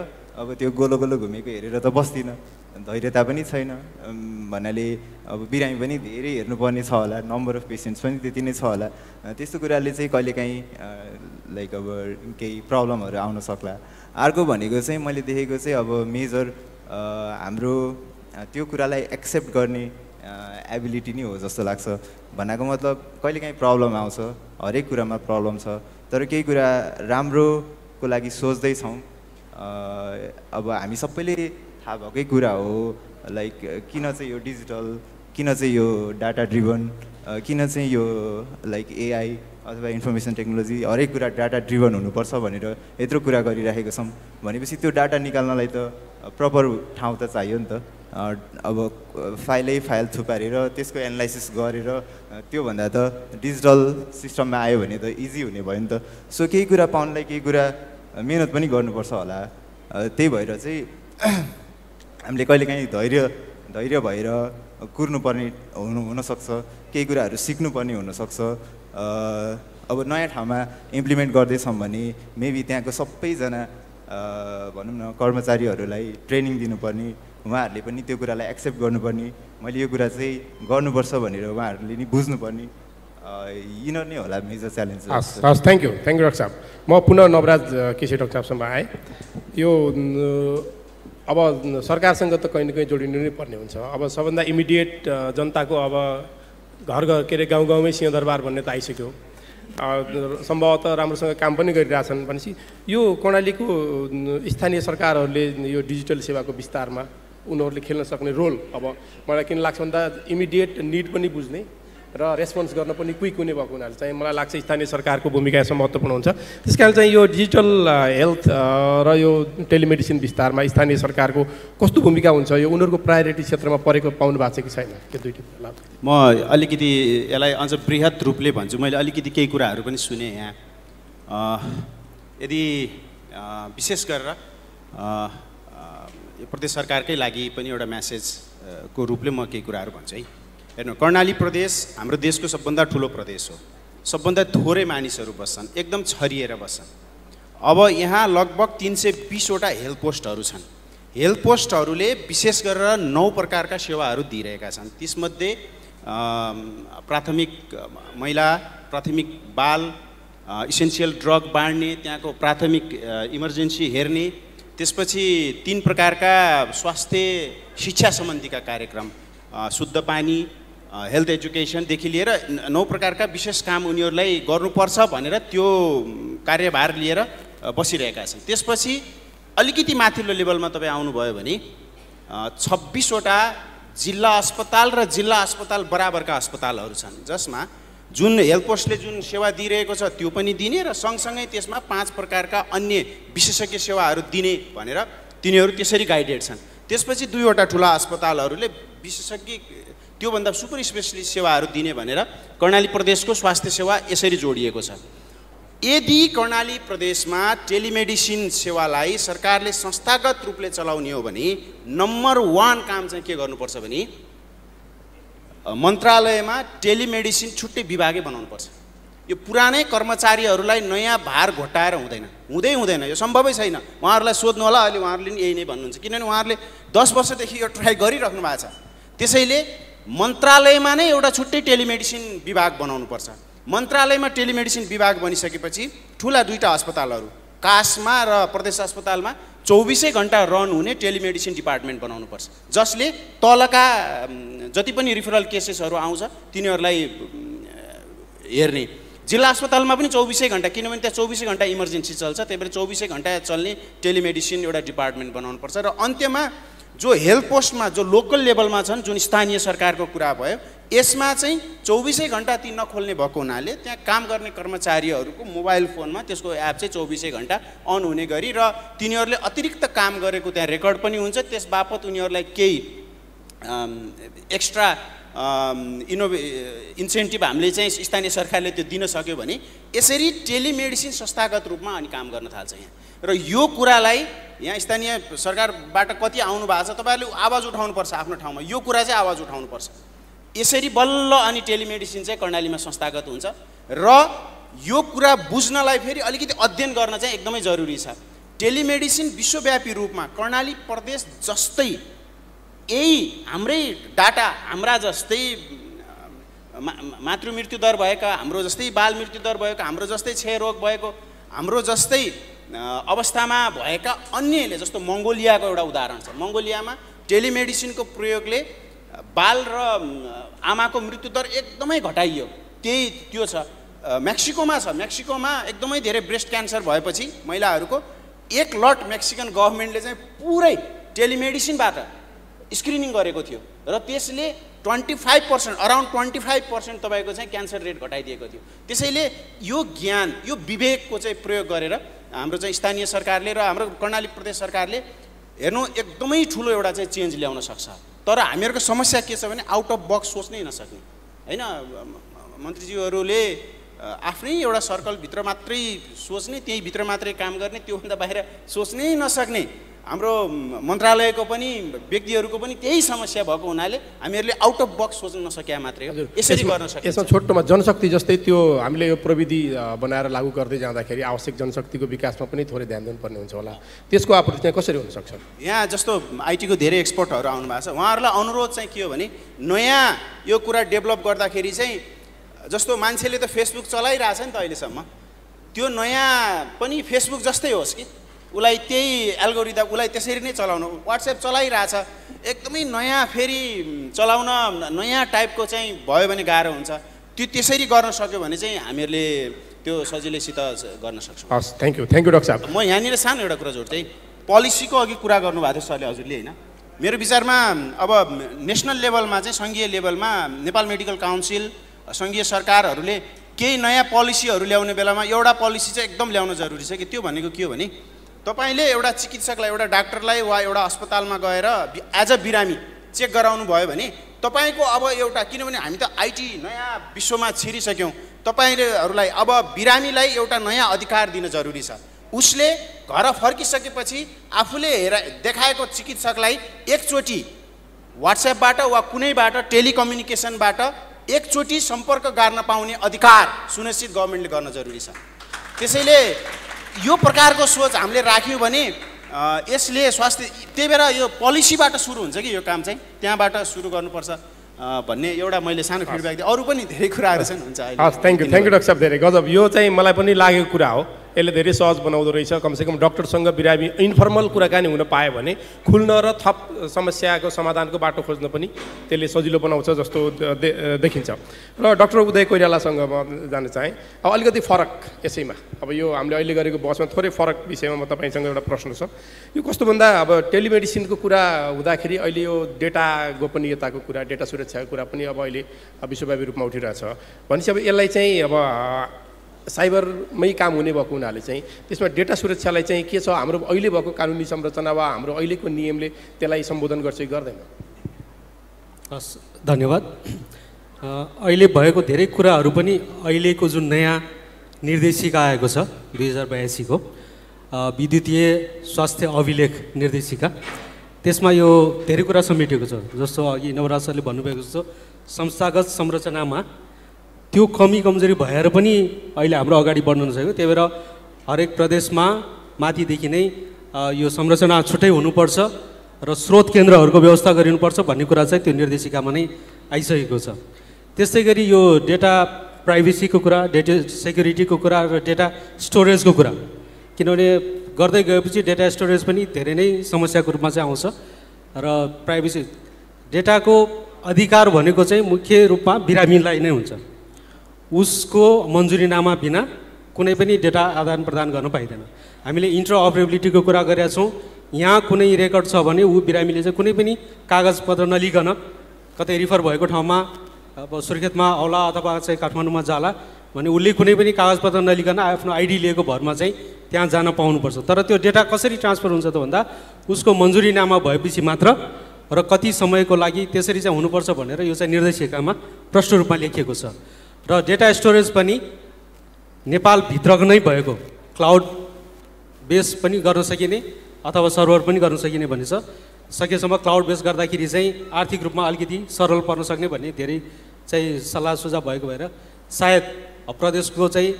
अब त्यो गोलो घुमेको हेरेर त बस्दिनँ, धैर्यता पनि छैन भन्नाले अब बिरामी पनि धेरै हेर्नुपर्ने छ होला, नम्बर अफ पेसेन्ट्स पनि त्यति नै छ होला। त्यस्तो कुराले चाहिँ कहिलेकाहीँ लाइक अब केही प्रब्लमहरू आउन सक्ला। अर्को भनेको चाहिँ मैले देखेको चाहिँ अब मेजर हाम्रो त्यो कुरालाई एक्सेप्ट गर्ने एबिलिटी नै हो जस्तो लाग्छ। भन्नाको मतलब कहिलेकाहीँ प्रब्लम आउँछ, हरेक कुरामा प्रब्लम छ, तर केही कुरा राम्रोको लागि सोच्दैछौँ अब हामी सबैले थाहा भएकै कुरा हो लाइक किन चाहिँ यो डिजिटल, किन चाहिँ यो डाटा ड्रिभन, किन चाहिँ यो लाइक एआई अथवा इन्फर्मेसन टेक्नोलोजी हरेक कुरा डाटा ड्रिभन हुनुपर्छ भनेर यत्रो कुरा गरिराखेको छौँ भनेपछि त्यो डाटा निकाल्नलाई त प्रपर ठाउँ त चाहियो नि त। अब फाइल थुपारेर त्यसको एनालाइसिस गरेर त्योभन्दा त डिजिटल सिस्टममा आयो भने त इजी हुने भयो नि त। सो केही कुरा पाउनलाई केही कुरा मेहनत पनि गर्नुपर्छ होला। त्यही भएर चाहिँ हामीले कहिलेकाहीँ धैर्य भएर कुर्नुपर्ने हुनसक्छ, केही कुराहरू सिक्नुपर्ने हुनसक्छ। अब नयाँ ठाउँमा इम्प्लिमेन्ट गर्दैछौँ भने मेबी त्यहाँको सबैजना भनौँ न कर्मचारीहरूलाई ट्रेनिङ दिनुपर्ने, उहाँहरूले पनि त्यो कुरालाई एक्सेप्ट गर्नुपर्ने, मैले यो कुरा चाहिँ गर्नुपर्छ भनेर उहाँहरूले नि बुझ्नुपर्ने, यिनीहरू नै होला मेजर च्यालेन्ज। हस्, थ्याङ्क यू डाक्टर साहब। म पुनः नवराज केसी डाक्टर साहबसम्म आएँ। यो अब सरकारसँग त कहीँ न कहीँ जोडिनु नै पर्ने हुन्छ। अब सबभन्दा इमिडिएट जनताको अब घर के अरे गाउँमै सिंहदरबार भन्ने त आइसक्यो, सम्भवतः राम्रोसँग काम पनि गरिरहेछन् भनेपछि यो कर्णालीको स्थानीय सरकारहरूले यो डिजिटल सेवाको विस्तारमा उनीहरूले खेल्न सक्ने रोल अब मलाई किन लाग्छ भन्दा इमिडिएट निड पनि बुझ्ने र रेस्पोन्स गर्न पनि क्विक हुने भएको हुनाले चाहिँ मलाई लाग्छ स्थानीय सरकारको भूमिका यसमा महत्त्वपूर्ण हुन्छ। त्यस कारण चाहिँ यो डिजिटल हेल्थ र यो टेलिमेडिसिन विस्तारमा स्थानीय सरकारको कस्तो भूमिका हुन्छ, यो उनीहरूको प्रायोरिटी क्षेत्रमा परेको पाउनु भएको छ कि छैन? त्यो दुईटी म अलिकति यसलाई अझ बृहत रूपले भन्छु। मैले अलिकति केही कुराहरू पनि सुने यहाँ। यदि विशेष गरेर प्रदेश सरकारकै लागि पनि एउटा म्यासेजको रूपले म केही कुराहरू भन्छु है। हेर्नु, कर्णाली प्रदेश हाम्रो देशको सबभन्दा ठुलो प्रदेश हो, सबभन्दा थोरै मानिसहरू बस्छन्, एकदम छरिएर बस्छन्। अब यहाँ लगभग 320वटा हेल्थ पोस्टहरू छन्। हेल्थ पोस्टहरूले विशेष गरेर 9 प्रकारका सेवाहरू दिइरहेका छन्। त्यसमध्ये प्राथमिक महिला, प्राथमिक बाल, इसेन्सियल ड्रग बाँड्ने, त्यहाँको प्राथमिक इमर्जेन्सी हेर्ने, त्यसपछि 3 प्रकारका स्वास्थ्य शिक्षा सम्बन्धीका कार्यक्रम, शुद्ध पानी, हेल्थ एजुकेसनदेखि लिएर 9 प्रकारका विशेष काम उनीहरूलाई गर्नुपर्छ भनेर त्यो कार्यभार लिएर बसिरहेका छन्। त्यसपछि अलिकति माथिल्लो लेभलमा तपाईँ आउनुभयो भने 26वटा जिल्ला अस्पताल र जिल्ला अस्पताल बराबरका अस्पतालहरू छन्, जसमा जुन हेल्थ पोस्टले जुन सेवा दिइरहेको छ त्यो पनि दिने र सँगसँगै त्यसमा 5 प्रकारका अन्य विशेषज्ञ सेवाहरू दिने भनेर तिनीहरू त्यसरी गाइडेड छन्। त्यसपछि 2वटा ठुला अस्पतालहरूले विशेषज्ञ त्योभन्दा सुपर स्पेसलिस्ट सेवाहरू दिने भनेर कर्णाली प्रदेशको स्वास्थ्य सेवा यसरी जोडिएको छ। यदि कर्णाली प्रदेशमा टेलिमेडिसिन सेवालाई सरकारले संस्थागत रूपले चलाउने हो भने नम्बर 1 काम चाहिँ के गर्नुपर्छ भने मन्त्रालयमा टेलिमेडिसिन छुट्टै विभागै बनाउनुपर्छ। यो पुरानै कर्मचारीहरूलाई नयाँ भार घोटाएर हुँदैन, यो सम्भवै छैन। उहाँहरूलाई सोध्नु होला, अहिले उहाँहरूले नि यही नै भन्नुहुन्छ, किनभने उहाँहरूले 10 वर्षदेखि यो ट्राई गरिराख्नु भएको छ। त्यसैले मन्त्रालयमा नै एउटा छुट्टै टेलिमेडिसिन विभाग बनाउनुपर्छ। मन्त्रालयमा टेलिमेडिसिन विभाग बनिसकेपछि ठुला 2टा अस्पतालहरू कासमा र प्रदेश अस्पतालमा 24 घण्टा रन हुने टेलिमेडिसिन डिपार्टमेन्ट बनाउनुपर्छ, जसले तलका जति पनि रिफरल केसेसहरू आउँछ तिनीहरूलाई हेर्ने। जिल्ला अस्पतालमा पनि 24 घण्टा, किनभने त्यहाँ 24 घण्टा इमर्जेन्सी चल्छ, त्यही भएर 24 घण्टा चल्ने टेलिमेडिसिन एउटा डिपार्टमेन्ट बनाउनुपर्छ। र अन्त्यमा जो हेल्थ पोस्टमा जो लोकल लेभलमा छन्, जुन स्थानीय सरकारको कुरा भयो, यसमा चाहिँ 24 घण्टा ती नखोल्ने भएको हुनाले त्यहाँ काम गर्ने कर्मचारीहरूको मोबाइल फोनमा त्यसको एप चाहिँ 24 घण्टा अन हुने गरी र तिनीहरूले अतिरिक्त काम गरेको त्यहाँ रेकर्ड पनि हुन्छ। त्यस बापत उनीहरूलाई केही एक्स्ट्रा इन्सेन्टिभ हामीले चाहिँ स्थानीय सरकारले त्यो दिन सक्यो भने यसरी टेलिमेडिसिन संस्थागत रूपमा अनि काम गर्न थाल्छ यहाँ। र यो कुरालाई यहाँ स्थानीय सरकारबाट कति आउनु भएको छ, तपाईँहरूले आवाज उठाउनुपर्छ आफ्नो ठाउँमा, यो कुरा चाहिँ आवाज उठाउनुपर्छ। यसरी बल्ल अनि टेलिमेडिसिन चाहिँ कर्णालीमा संस्थागत हुन्छ। र यो कुरा बुझ्नलाई फेरि अलिकति अध्ययन गर्न चाहिँ एकदमै जरुरी छ। टेलिमेडिसिन विश्वव्यापी रूपमा कर्णाली प्रदेश जस्तै यही हाम्रै डाटा, हाम्रा जस्तै मातृ मृत्यु दर भएका, हाम्रो जस्तै बाल मृत्यु दर भएको, हाम्रो जस्तै क्षयरोग भएको, हाम्रो जस्तै अवस्थामा भएका अन्यले, जस्तो मङ्गोलियाको एउटा उदाहरण छ। मङ्गोलियामा टेलिमेडिसिनको प्रयोगले बाल र आमाको मृत्यु दर एकदमै घटाइयो। त्यो छ। मेक्सिकोमा एकदमै धेरै ब्रेस्ट क्यान्सर भएपछि महिलाहरूको एक लट मेक्सिकन गभर्मेन्टले चाहिँ पुरै टेलिमेडिसिनबाट स्क्रिनिङ गरेको थियो र त्यसले 25% अराउन्ड 25% तपाईँको चाहिँ क्यान्सर रेट घटाइदिएको थियो। त्यसैले यो ज्ञान यो विवेकको चाहिँ प्रयोग गरेर हाम्रो चाहिँ स्थानीय सरकारले र हाम्रो कर्णाली प्रदेश सरकारले हेर्नु एकदमै ठुलो एउटा चाहिँ चेन्ज ल्याउन सक्छ। तर हामीहरूको समस्या के छ भने आउट अफ बक्स सोच्नै नसक्ने हैन। मन्त्रीज्यूहरूले आफ्नै एउटा सर्कलभित्र मात्रै सोच्ने, त्यही भित्र मात्रै काम गर्ने, त्योभन्दा बाहिर सोच्नै नसक्ने हाम्रो मन्त्रालयको पनि व्यक्तिहरूको पनि त्यही समस्या भएको हुनाले हामीहरूले आउट अफ बक्स सोच्न नसक्या मात्रै हो। यसरी गर्न सकिन्छ। यसमा छोटोमा जनशक्ति जस्तै त्यो हामीले यो प्रविधि बनाएर लागू गर्दै जाँदाखेरि आवश्यक जनशक्तिको विकासमा पनि थोरै ध्यान दिनुपर्ने हुन्छ होला। त्यसको आपूर्ति चाहिँ कसरी हुनसक्छ? यहाँ जस्तो आइटीको धेरै एक्सपर्टहरू आउनु भएको छ, उहाँहरूलाई अनुरोध चाहिँ के हो भने नयाँ यो कुरा डेभलप गर्दाखेरि चाहिँ जस्तो मान्छेले त फेसबुक चलाइरहेछ नि त अहिलेसम्म, त्यो नयाँ पनि फेसबुक जस्तै होस् कि उसलाई त्यही एल्गोरिदम उसलाई त्यसरी नै चलाउनु। वाट्सएप चलाइरहेछ एकदमै नयाँ फेरि चलाउन नयाँ टाइपको चाहिँ भयो भने गाह्रो हुन्छ। त्यो त्यसरी गर्न सक्यो भने चाहिँ हामीहरूले त्यो सजिलैसित गर्न सक्छौँ। हस्, थ्याङ्क यू डाक्टर साहब। म यहाँनिर सानो एउटा कुरा जोड्दै पोलिसीको अघि कुरा गर्नुभएको थियो सरले हजुरले होइन। मेरो विचारमा अब नेसनल लेभलमा चाहिँ सङ्घीय लेभलमा नेपाल मेडिकल काउन्सिल सङ्घीय सरकारहरूले केही नयाँ पोलिसीहरू ल्याउने बेलामा एउटा पोलिसी चाहिँ एकदम ल्याउन जरुरी छ कि त्यो भनेको के हो भने तपाईँले एउटा चिकित्सकलाई एउटा डाक्टरलाई वा एउटा अस्पतालमा गएर एज अ बिरामी चेक गराउनु भयो भने तपाईँको अब एउटा, किनभने हामी त आइटी नयाँ विश्वमा छिरिसक्यौँ, तपाईँहरूलाई अब बिरामीलाई एउटा नयाँ अधिकार दिन जरुरी छ। उसले घर फर्किसकेपछि आफूले देखाएको चिकित्सकलाई एकचोटि वाट्सएपबाट वा कुनैबाट टेलिकम्युनिकेसनबाट एकचोटि सम्पर्क गर्न पाउने अधिकार सुनिश्चित गभर्मेन्टले गर्न जरुरी छ। त्यसैले यो प्रकारको सोच हामीले राख्यौँ भने यसले स्वास्थ्य, त्यही भएर यो पोलिसीबाट सुरु हुन्छ कि यो काम चाहिँ त्यहाँबाट सुरु गर्नुपर्छ भन्ने एउटा मैले सानो फिडब्याक दिएँ। अरू पनि धेरै कुराहरू छन्। हुन्छ, हस्, थ्याङ्क यू डाक्टर साहब, धेरै गजब। यो चाहिँ मलाई पनि लागेको कुरा हो, यसले धेरै सहज बनाउँदो रहेछ। कमसेकम डक्टरसँग बिरामी इन्फर्मल कुराकानी हुन पायो भने खुल्न र थप समस्याको समाधानको बाटो खोज्न पनि त्यसले सजिलो बनाउँछ जस्तो देखिन्छ। र डाक्टर उदय कोइरालासँग म जान चाहेँ। अब अलिकति फरक यसैमा, अब यो हामीले अहिले गरेको बहसमा थोरै फरक विषयमा म तपाईँसँग एउटा प्रश्न छ। यो कस्तो भन्दा अब टेलिमेडिसिनको कुरा हुँदाखेरि अहिले यो डेटा गोपनीयताको कुरा, डेटा सुरक्षाको कुरा पनि अब अहिले विश्वव्यापी रूपमा उठिरहेछ भनेपछि अब यसलाई चाहिँ अब साइबरमै काम हुने भएको हुनाले चाहिँ त्यसमा डेटा सुरक्षालाई चाहिँ के छ, हाम्रो अहिले भएको कानुनी संरचना वा हाम्रो अहिलेको नियमले त्यसलाई सम्बोधन गर्छ कि गर्दैन? हस्, धन्यवाद। अहिले भएको धेरै कुराहरू पनि अहिलेको जुन नयाँ निर्देशिका आएको छ 2082 को विद्युतीय स्वास्थ्य अभिलेख निर्देशिका, त्यसमा यो धेरै कुरा समेटिएको छ। जस्तो अघि नवराज सरले भन्नुभएको जस्तो संस्थागत संरचनामा त्यो कमी कमजोरी भएर पनि अहिले हाम्रो अगाडि बढ्न नसकेको, त्यही भएर हरेक प्रदेशमा माथिदेखि नै यो संरचना छुट्टै हुनुपर्छ र स्रोत केन्द्रहरूको व्यवस्था गरिनुपर्छ भन्ने कुरा चाहिँ त्यो निर्देशिकामा नै आइसकेको छ। त्यस्तै गरी यो डेटा प्राइभेसीको कुरा, डेटा सेक्युरिटीको कुरा र डेटा स्टोरेजको कुरा, किनभने गर्दै गएपछि डेटा स्टोरेज पनि धेरै नै समस्याको रूपमा चाहिँ आउँछ र प्राइभेसी डेटाको अधिकार भनेको चाहिँ मुख्य रूपमा बिरामीलाई नै हुन्छ। उसको मन्जुरीनामा बिना कुनै पनि डेटा आदान प्रदान गर्न पाइँदैन। हामीले इन्टरअपरेबिलिटीको कुरा गरेका छौँ। यहाँ कुनै रेकर्ड छ भने ऊ बिरामीले चाहिँ कुनै पनि कागजपत्र नलिकन कतै रिफर भएको ठाउँमा अब सुर्खेतमा आउला अथवा चाहिँ काठमाडौँमा जाला भने उसले कुनै पनि कागजपत्र नलिकन आफ्नो आइडी लिएको भरमा चाहिँ त्यहाँ जान पाउनुपर्छ। तर त्यो डेटा कसरी ट्रान्सफर हुन्छ त भन्दा उसको मन्जुरीनामा भएपछि मात्र र कति समयको लागि त्यसरी चाहिँ हुनुपर्छ भनेर यो चाहिँ निर्देशिकामा प्रष्ट रूपमा लेखिएको छ। र डेटा स्टोरेज पनि नेपालभित्रको नै भएको क्लाउड बेस पनि गर्न सकिने अथवा सर्भर पनि गर्न सकिने भन्ने छ। सकेसम्म क्लाउड बेस गर्दाखेरि चाहिँ आर्थिक रूपमा अलिकति सरल पर्न सक्ने भन्ने धेरै चाहिँ सल्लाह सुझाव भएको भएर सायद प्रदेशको चाहिँ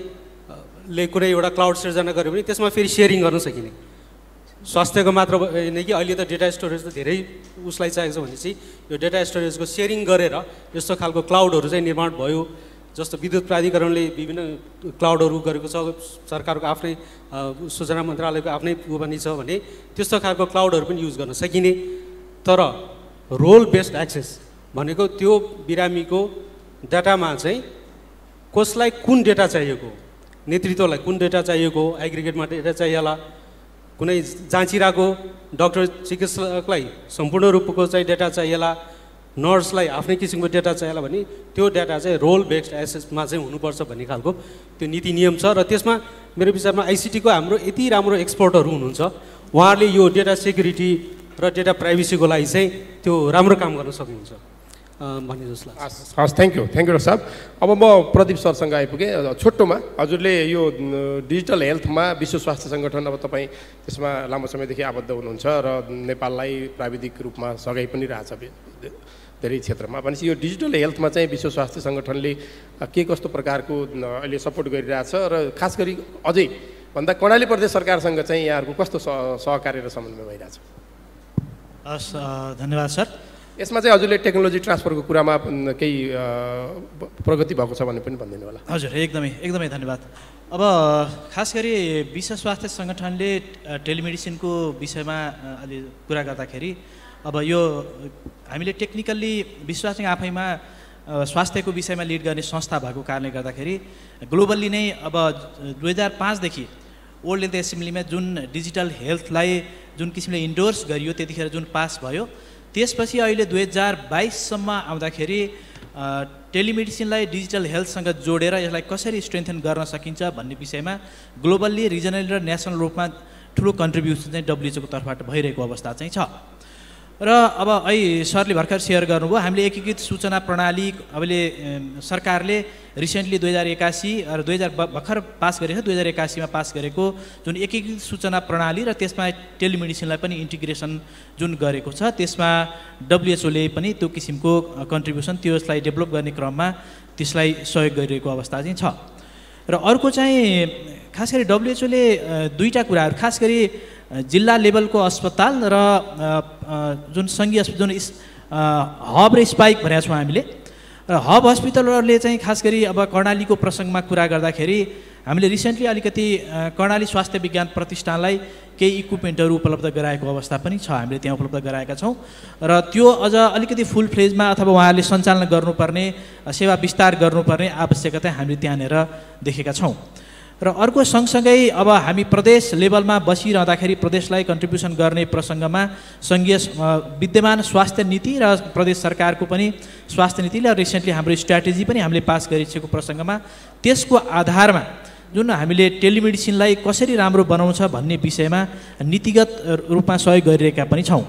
ले कुनै एउटा क्लाउड सिर्जना गर्यो भने त्यसमा फेरि सेयरिङ गर्न सकिने। स्वास्थ्यको मात्र होइन कि अहिले त डेटा स्टोरेज त धेरै उसलाई चाहिएको छ भनेपछि यो डेटा स्टोरेजको सेयरिङ गरेर यस्तो खालको क्लाउडहरू चाहिँ निर्माण भयो। जस्तो विद्युत प्राधिकरणले विभिन्न क्लाउडहरू गरेको छ, सरकारको आफ्नै सूचना मन्त्रालयको आफ्नै पनि छ भने त्यस्तो खालको क्लाउडहरू पनि युज गर्न सकिने। तर रोल बेस्ड एक्सेस भनेको त्यो बिरामीको डाटामा चाहिँ कसलाई कुन डेटा चाहिएको, नेतृत्वलाई कुन डेटा चाहिएको, एग्रिगेटमा डेटा चाहिएला कुनै जाँचिरहेको डक्टर चिकित्सकलाई सम्पूर्ण रूपको चाहिँ डेटा चाहिएला, नर्सलाई आफ्नै किसिमको डेटा चाहिएला भने त्यो डेटा चाहिँ रोल बेस्ड एसेसमा चाहिँ हुनुपर्छ भन्ने खालको त्यो नीति नियम छ। र त्यसमा मेरो विचारमा आइसिटीको हाम्रो यति राम्रो एक्सपर्टहरू हुनुहुन्छ, उहाँहरूले यो डेटा सेक्युरिटी र डेटा प्राइभेसीको लागि चाहिँ त्यो राम्रो काम गर्न सक्नुहुन्छ भन्ने जस्तो लाग्छ। हस्, थ्याङ्क यू डक्टर साहब। अब म प्रदीप सरसँग आइपुगेँ। छोटोमा हजुरले यो डिजिटल हेल्थमा विश्व स्वास्थ्य सङ्गठन अब तपाईँ त्यसमा लामो समयदेखि आबद्ध हुनुहुन्छ र नेपाललाई प्राविधिक रूपमा सघाइ पनि रहेछ धेरै क्षेत्रमा। भनेपछि यो डिजिटल हेल्थमा चाहिँ विश्व स्वास्थ्य सङ्गठनले के कस्तो प्रकारको अहिले सपोर्ट गरिरहेछ र खास गरी अझै भन्दा कर्णाली प्रदेश सरकारसँग चाहिँ यहाँहरूको कस्तो सहकार्य र समन्वय भइरहेछ? हस्, धन्यवाद सर। यसमा चाहिँ हजुरले टेक्नोलोजी ट्रान्सफरको कुरामा केही प्रगति भएको छ भने पनि भनिदिनु होला। हजुर, एकदमै धन्यवाद। अब खास गरी विश्व स्वास्थ्य सङ्गठनले टेलिमेडिसिनको विषयमा अलि कुरा गर्दाखेरि अब यो हामीले टेक्निकल्ली विश्व चाहिँ आफैमा स्वास्थ्यको विषयमा लिड गर्ने संस्था भएको कारणले गर्दाखेरि ग्लोबल्ली नै अब 2005 देखि वर्ल्ड हेल्थ एसेम्ब्लीमा जुन डिजिटल हेल्थलाई जुन किसिमले इन्डोर्स गरियो त्यतिखेर जुन पास भयो, त्यसपछि अहिले 2022सम्म आउँदाखेरि टेलिमेडिसिनलाई डिजिटल हेल्थसँग जोडेर यसलाई कसरी स्ट्रेन्थन गर्न सकिन्छ भन्ने विषयमा ग्लोबल्ली, रिजनल र नेसनल रूपमा ठुलो कन्ट्रिब्युसन चाहिँ WHO को तर्फबाट भइरहेको अवस्था चाहिँ छ। र अब अहिले सरले भर्खर सेयर गर्नुभयो, हामीले एकीकृत सूचना प्रणाली अहिले सरकारले रिसेन्टली 2081 र 2000 भर्खर पास गरेको 2081मा पास गरेको जुन एकीकृत सूचना प्रणाली र त्यसमा टेलिमेडिसिनलाई पनि इन्टिग्रेसन जुन गरेको छ, त्यसमा WHO ले पनि त्यो किसिमको कन्ट्रिब्युसन त्यसलाई डेभलप गर्ने क्रममा त्यसलाई सहयोग गरिरहेको अवस्था चाहिँ छ। र अर्को चाहिँ खास गरी WHO ले दुईवटा कुराहरू, खास गरी जिल्ला लेभलको अस्पताल र जुन सङ्घीय जुन हब र स्पाइक भनेका छौँ हामीले, र हब हस्पिटलहरूले चाहिँ खास गरी अब कर्णालीको प्रसङ्गमा कुरा गर्दाखेरि हामीले रिसेन्टली अलिकति कर्णाली स्वास्थ्य विज्ञान प्रतिष्ठानलाई केही इक्विपमेन्टहरू उपलब्ध गराएको अवस्था पनि छ, हामीले त्यहाँ उपलब्ध गराएका छौँ। र त्यो अझ अलिकति फुल फ्लेजमा अथवा उहाँहरूले सञ्चालन गर्नुपर्ने, सेवा विस्तार गर्नुपर्ने आवश्यकता हामीले त्यहाँनिर देखेका छौँ। र अर्को सँगसँगै अब हामी प्रदेश लेभलमा बसिरहँदाखेरि प्रदेशलाई कन्ट्रिब्युसन गर्ने प्रसङ्गमा सङ्घीय विद्यमान स्वास्थ्य नीति र प्रदेश सरकारको पनि स्वास्थ्य नीति र रिसेन्टली हाम्रो स्ट्राटेजी पनि हामीले पास गरिसकेको प्रसङ्गमा त्यसको आधारमा जुन हामीले टेलिमेडिसिनलाई कसरी राम्रो बनाउँछ भन्ने विषयमा नीतिगत रूपमा सहयोग गरिरहेका पनि छौँ।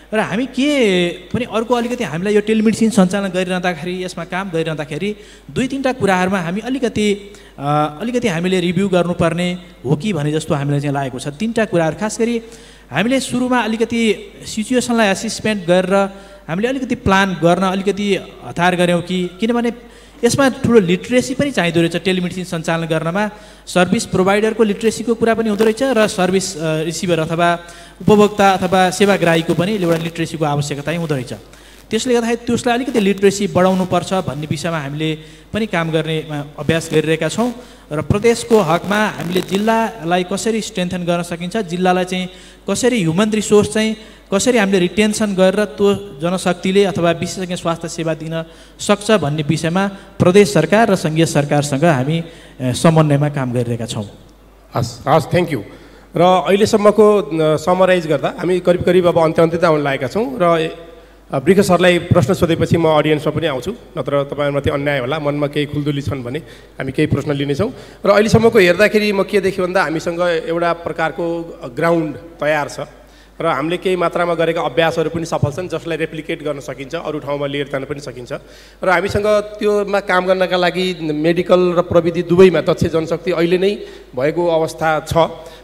र हामी के पनि अर्को अलिकति हामीलाई यो टेलिमेडिसिन सञ्चालन गरिरहँदाखेरि, यसमा काम गरिरहँदाखेरि दुई तिनवटा कुराहरूमा हामी अलिकति हामीले रिभ्यू गर्नुपर्ने हो कि भने जस्तो हामीलाई चाहिँ लागेको छ। तिनवटा कुराहरू खास गरी हामीले सुरुमा अलिकति सिचुएसनलाई एसेसमेन्ट गरेर हामीले अलिकति प्लान गर्न अलिकति हतार गऱ्यौँ कि, किनभने यसमा ठुलो लिट्रेसी पनि चाहिँदो रहेछ टेलिमेडिसिन सञ्चालन गर्नमा। सर्भिस प्रोभाइडरको लिट्रेसीको कुरा पनि हुँदो रहेछ र सर्भिस रिसिभर अथवा उपभोक्ता अथवा सेवाग्राहीको पनि एउटा लिट्रेसीको आवश्यकता हुँदो रहेछ। त्यसले गर्दाखेरि त्यसलाई अलिकति लिट्रेसी बढाउनुपर्छ भन्ने विषयमा हामीले पनि काम गर्ने अभ्यास गरिरहेका छौँ। र प्रदेशको हकमा हामीले जिल्लालाई कसरी स्ट्रेन्थन गर्न सकिन्छ, जिल्लालाई चाहिँ कसरी ह्युमन रिसोर्स चाहिँ कसरी हामीले रिटेन्सन गरेर त्यो जनशक्तिले अथवा विशेषज्ञ स्वास्थ्य सेवा दिन सक्छ भन्ने विषयमा प्रदेश सरकार र सङ्घीय सरकारसँग हामी समन्वयमा काम गरिरहेका छौँ। हस्, थ्याङ्क यू। र अहिलेसम्मको समराइज गर्दा हामी करिब अब अन्त्यता आउन लागेका छौँ र वृक्ष सरलाई प्रश्न सोधेपछि म अडियन्समा पनि आउँछु, नत्र तपाईँहरूमाथि अन्याय होला, मनमा केही खुल्दुली छन् भने हामी केही प्रश्न लिनेछौँ। र अहिलेसम्मको हेर्दाखेरि म के देखेँ भन्दा हामीसँग एउटा प्रकारको ग्राउन्ड तयार छ र हामीले केही मात्रामा गरेका अभ्यासहरू पनि सफल छन्, जसलाई रेप्लिकेट गर्न सकिन्छ, अरू ठाउँमा लिएर जान पनि सकिन्छ। र हामीसँग त्योमा काम गर्नका लागि मेडिकल र प्रविधि दुवैमा दक्ष जनशक्ति अहिले नै भएको अवस्था छ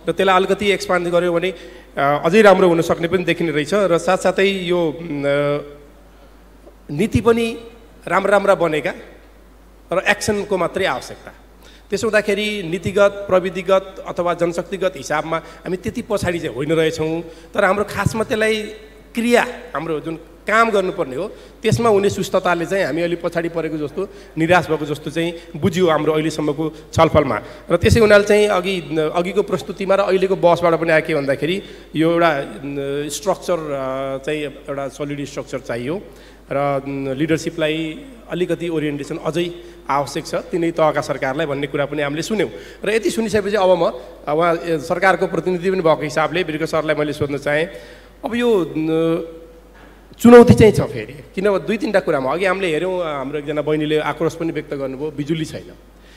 र त्यसलाई अलिकति एक्सपान्ड गऱ्यो भने अझै राम्रो हुन सक्ने पनि देखिने रहेछ। र साथसाथै यो नीति पनि राम्रा बनेका र एक्सनको मात्रै आवश्यकता। त्यसो हुँदाखेरि नीतिगत, प्रविधिगत अथवा जनशक्तिगत हिसाबमा हामी त्यति पछाडि चाहिँ होइन रहेछौँ, तर हाम्रो खासमा त्यसलाई क्रिया, हाम्रो जुन काम गर्नुपर्ने हो त्यसमा हुने सुस्तताले चाहिँ हामी अलि पछाडि परेको जस्तो, निराश भएको जस्तो चाहिँ बुझ्यो हाम्रो अहिलेसम्मको छलफलमा। र त्यसै हुनाले चाहिँ अघिको प्रस्तुतिमा र अहिलेको बहसबाट पनि आयो के भन्दाखेरि यो एउटा स्ट्रक्चर चाहिँ एउटा सलिड स्ट्रक्चर चाहियो र लिडरसिपलाई अलिकति ओरिएन्टेसन अझै आवश्यक छ तिनै तहका सरकारलाई भन्ने कुरा पनि हामीले सुन्यौँ। र यति सुनिसकेपछि अब म उहाँ सरकारको प्रतिनिधि पनि भएको हिसाबले बिर्क सरलाई मैले सोध्न चाहेँ, अब यो चुनौती चाहिँ छ फेरि, किनभने दुई तिनवटा कुरामा अघि हामीले हेऱ्यौँ, हाम्रो एकजना बहिनीले आक्रोश पनि व्यक्त गर्नुभयो, बिजुली छैन।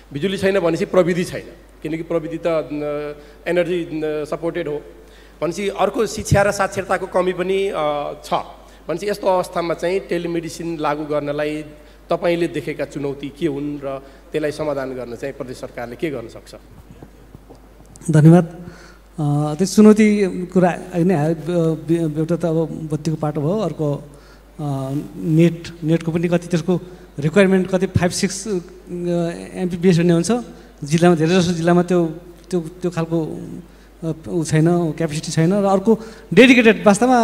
बिजुली छैन भनेपछि प्रविधि छैन, किनकि प्रविधि त एनर्जी सपोर्टेड हो भनेपछि अर्को शिक्षा र साक्षरताको कमी पनि छ भनेपछि यस्तो अवस्थामा चाहिँ टेलिमेडिसिन लागू गर्नलाई तपाईँले देखेका चुनौती के हुन् र त्यसलाई समाधान गर्न चाहिँ प्रदेश सरकारले के गर्न सक्छ? धन्यवाद। त्यो चुनौती कुरा होइन, एउटा त अब बत्तीको पाटो भयो, अर्को नेटको पनि कति त्यसको रिक्वायरमेन्ट कति 5-6 MBPS भन्ने हुन्छ जिल्लामा, धेरै जसो जिल्लामा त्यो खालको ऊ छैन, क्यापेसिटी छैन। र अर्को डेडिकेटेड, वास्तवमा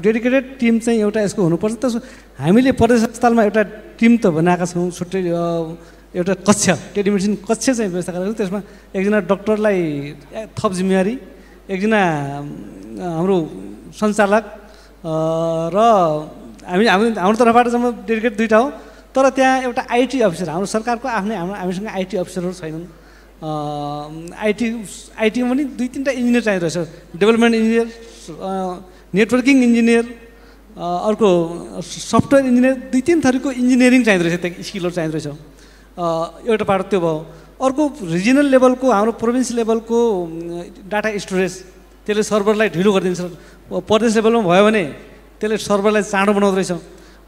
डेडिकेटेड टिम चाहिँ एउटा यसको हुनुपर्छ। त्यसो हामीले प्रदेश अस्पतालमा एउटा टिम त बनाएका छौँ, छुट्टै एउटा कक्ष, टेलिमेडिसिन कक्ष चाहिँ व्यवस्था गरेको छौँ। त्यसमा एकजना डक्टरलाई थप जिम्मेवारी, एकजना हाम्रो सञ्चालक र हाम्रो तर्फबाट जम्मा डेडिकेट 2टा हो। तर त्यहाँ एउटा आइटी अफिसर, हाम्रो सरकारको आफ्नै हामीसँग आइटी अफिसरहरू छैनन्। आइटीमा पनि 2-3टा इन्जिनियर चाहिँदो रहेछ, डेभलपमेन्ट इन्जिनियर, नेटवर्किङ इन्जिनियर, अर्को सफ्टवेयर इन्जिनियर, 2-3 थरीको इन्जिनियरिङ चाहिँदो रहेछ, त्यहाँ स्किलहरू चाहिँदो रहेछ। एउटा पार्ट त्यो भयो। अर्को रिजनल लेभलको, हाम्रो प्रोभिन्स लेभलको डाटा स्टोरेज, त्यसले सर्भरलाई ढिलो गरिदिन्छ। प्रदेश लेभलमा भयो भने त्यसले सर्भरलाई चाँडो बनाउँदो रहेछ।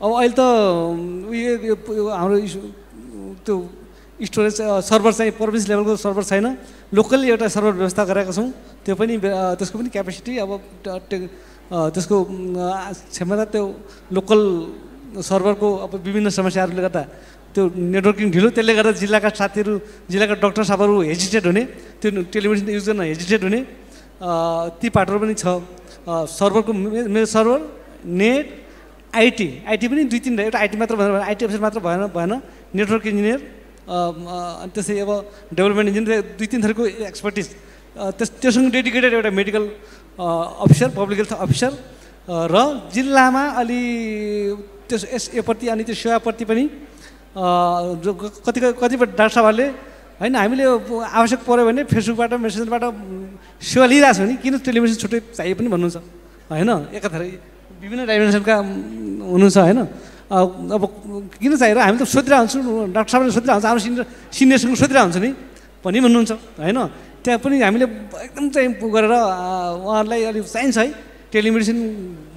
अब अहिले त हाम्रो त्यो स्टोरेज सर्भर चाहिँ प्रोभिन्स लेभलको सर्भर छैन, लोकल्ली एउटा सर्भर व्यवस्था गरेका छौँ। त्यो पनि त्यसको पनि क्यापेसिटी, अब त्यसको क्षमता, त्यो लोकल सर्भरको अब विभिन्न समस्याहरूले गर्दा त्यो नेटवर्किङ ढिलो, त्यसले गर्दा जिल्लाका साथीहरू, जिल्लाका डाक्टर साहबहरू हेजिटेट हुने, त्यो टेलिमेडिसिन युज गर्न हेजिटेट हुने, ती पाटोहरू पनि छ। सर्भरको मेरो सर्भर, नेट, आइटी पनि 2-3, एउटा आइटी मात्र भएन, आइटी अफिसर मात्र भएन, नेटवर्क इन्जिनियर, अनि त्यसै अब डेभलपमेन्ट इन्जिनियर, 2-3 थरीको एक्सपर्टिज। त्योसँग डेडिकेटेड एउटा medical officer, public health officer, र जिल्लामा अलि त्यस योप्रति अनि त्यो सेवाप्रति पनि कतिपय डाक्टर साहबहरूले होइन, हामीले आवश्यक पऱ्यो भने फेसबुकबाट मेसेन्जरबाट सेवा लिइरहेको छौँ नि, किन टेलिभिजन छुट्टै चाहियो पनि भन्नुहुन्छ होइन। एकाथरी विभिन्न डाइमेन्सनका हुनुहुन्छ होइन। अब किन चाहिएर हामी त सोधिरहेको हुन्छौँ, डाक्टर साहबले सोधिरहेको हुन्छ, हाम्रो सिनियरसँग सोधिरहेको हुन्छ नि पनि भन्नुहुन्छ होइन। त्यहाँ पनि हामीले एकदम चाहिँ गरेर उहाँहरूलाई अलिक चाहिन्छ है, टेलिमेडिसिन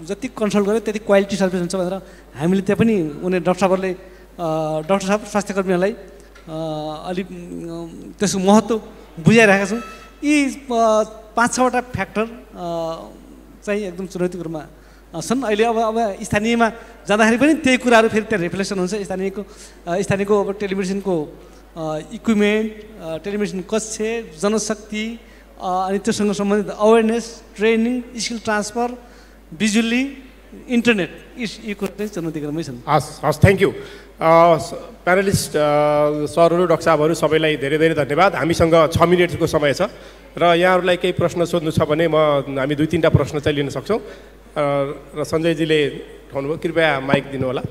जति कन्सल्ट गर्यो त्यति क्वालिटी सर्भिस हुन्छ भनेर हामीले त्यहाँ पनि उनीहरू डाक्टर साहब स्वास्थ्यकर्मीहरूलाई अलिक त्यसको महत्त्व बुझाइरहेका छौँ। यी 5-6वटा फ्याक्टर चाहिँ एकदम चुनौतीको रूपमा छन्। अहिले अब स्थानीयमा जाँदाखेरि पनि त्यही कुराहरू फेरि त्यहाँ रिफ्लेक्सन हुन्छ। स्थानीयको अब टेलिमेडिसिनको इक्विपमेन्ट, टेलिमेडिसिन कक्ष, जनशक्ति, अनि त्योसँग सम्बन्धित अवेरनेस, ट्रेनिङ, स्किल ट्रान्सफर, बिजुली, इन्टरनेट, यी कुरा चाहिँ चुनौतीक्रमै छन्। हस्, थ्याङ्क यू। प्यानलिस्ट सरहरू, डाक्टर साहबहरू सबैलाई धेरै धेरै धन्यवाद। हामीसँग 6 मिनटको समय छ र यहाँहरूलाई केही प्रश्न सोध्नु छ भने हामी 2-3टा प्रश्न चाहिँ लिन सक्छौँ। र सञ्जयजीले उठाउनुभयो, कृपया माइक दिनु होला।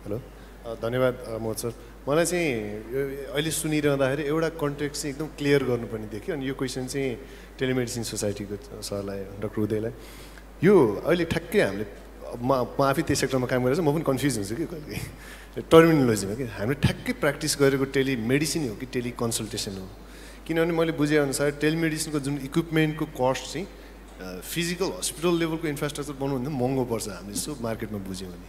हेलो, धन्यवाद मोहन सर। मलाई चाहिँ अहिले सुनिरहँदाखेरि एउटा कन्टेक्स्ट चाहिँ एकदम क्लियर गर्नुपर्ने देख्यो। अनि यो क्वेसन चाहिँ टेलिमेडिसिन सोसाइटीको सरलाई, डाक्टर उदयलाई, यो अहिले ठ्याक्कै हामीले म आफै त्यही सेक्टरमा काम गरेर म पनि कन्फ्युज हुन्छु कि कहिले टर्मिनोलोजीमा कि हामीले ठ्याक्कै प्र्याक्टिस गरेको टेलिमेडिसिन हो कि टेलिकन्सल्टेसन हो। किनभने मैले बुझेअनुसार टेलिमेडिसिनको जुन इक्विपमेन्टको कस्ट चाहिँ फिजिकल हस्पिटल लेभलको इन्फ्रास्ट्रक्चर बनाउनु भन्दा महँगो पर्छ हामीले यसो मार्केटमा बुझ्यौँ भने।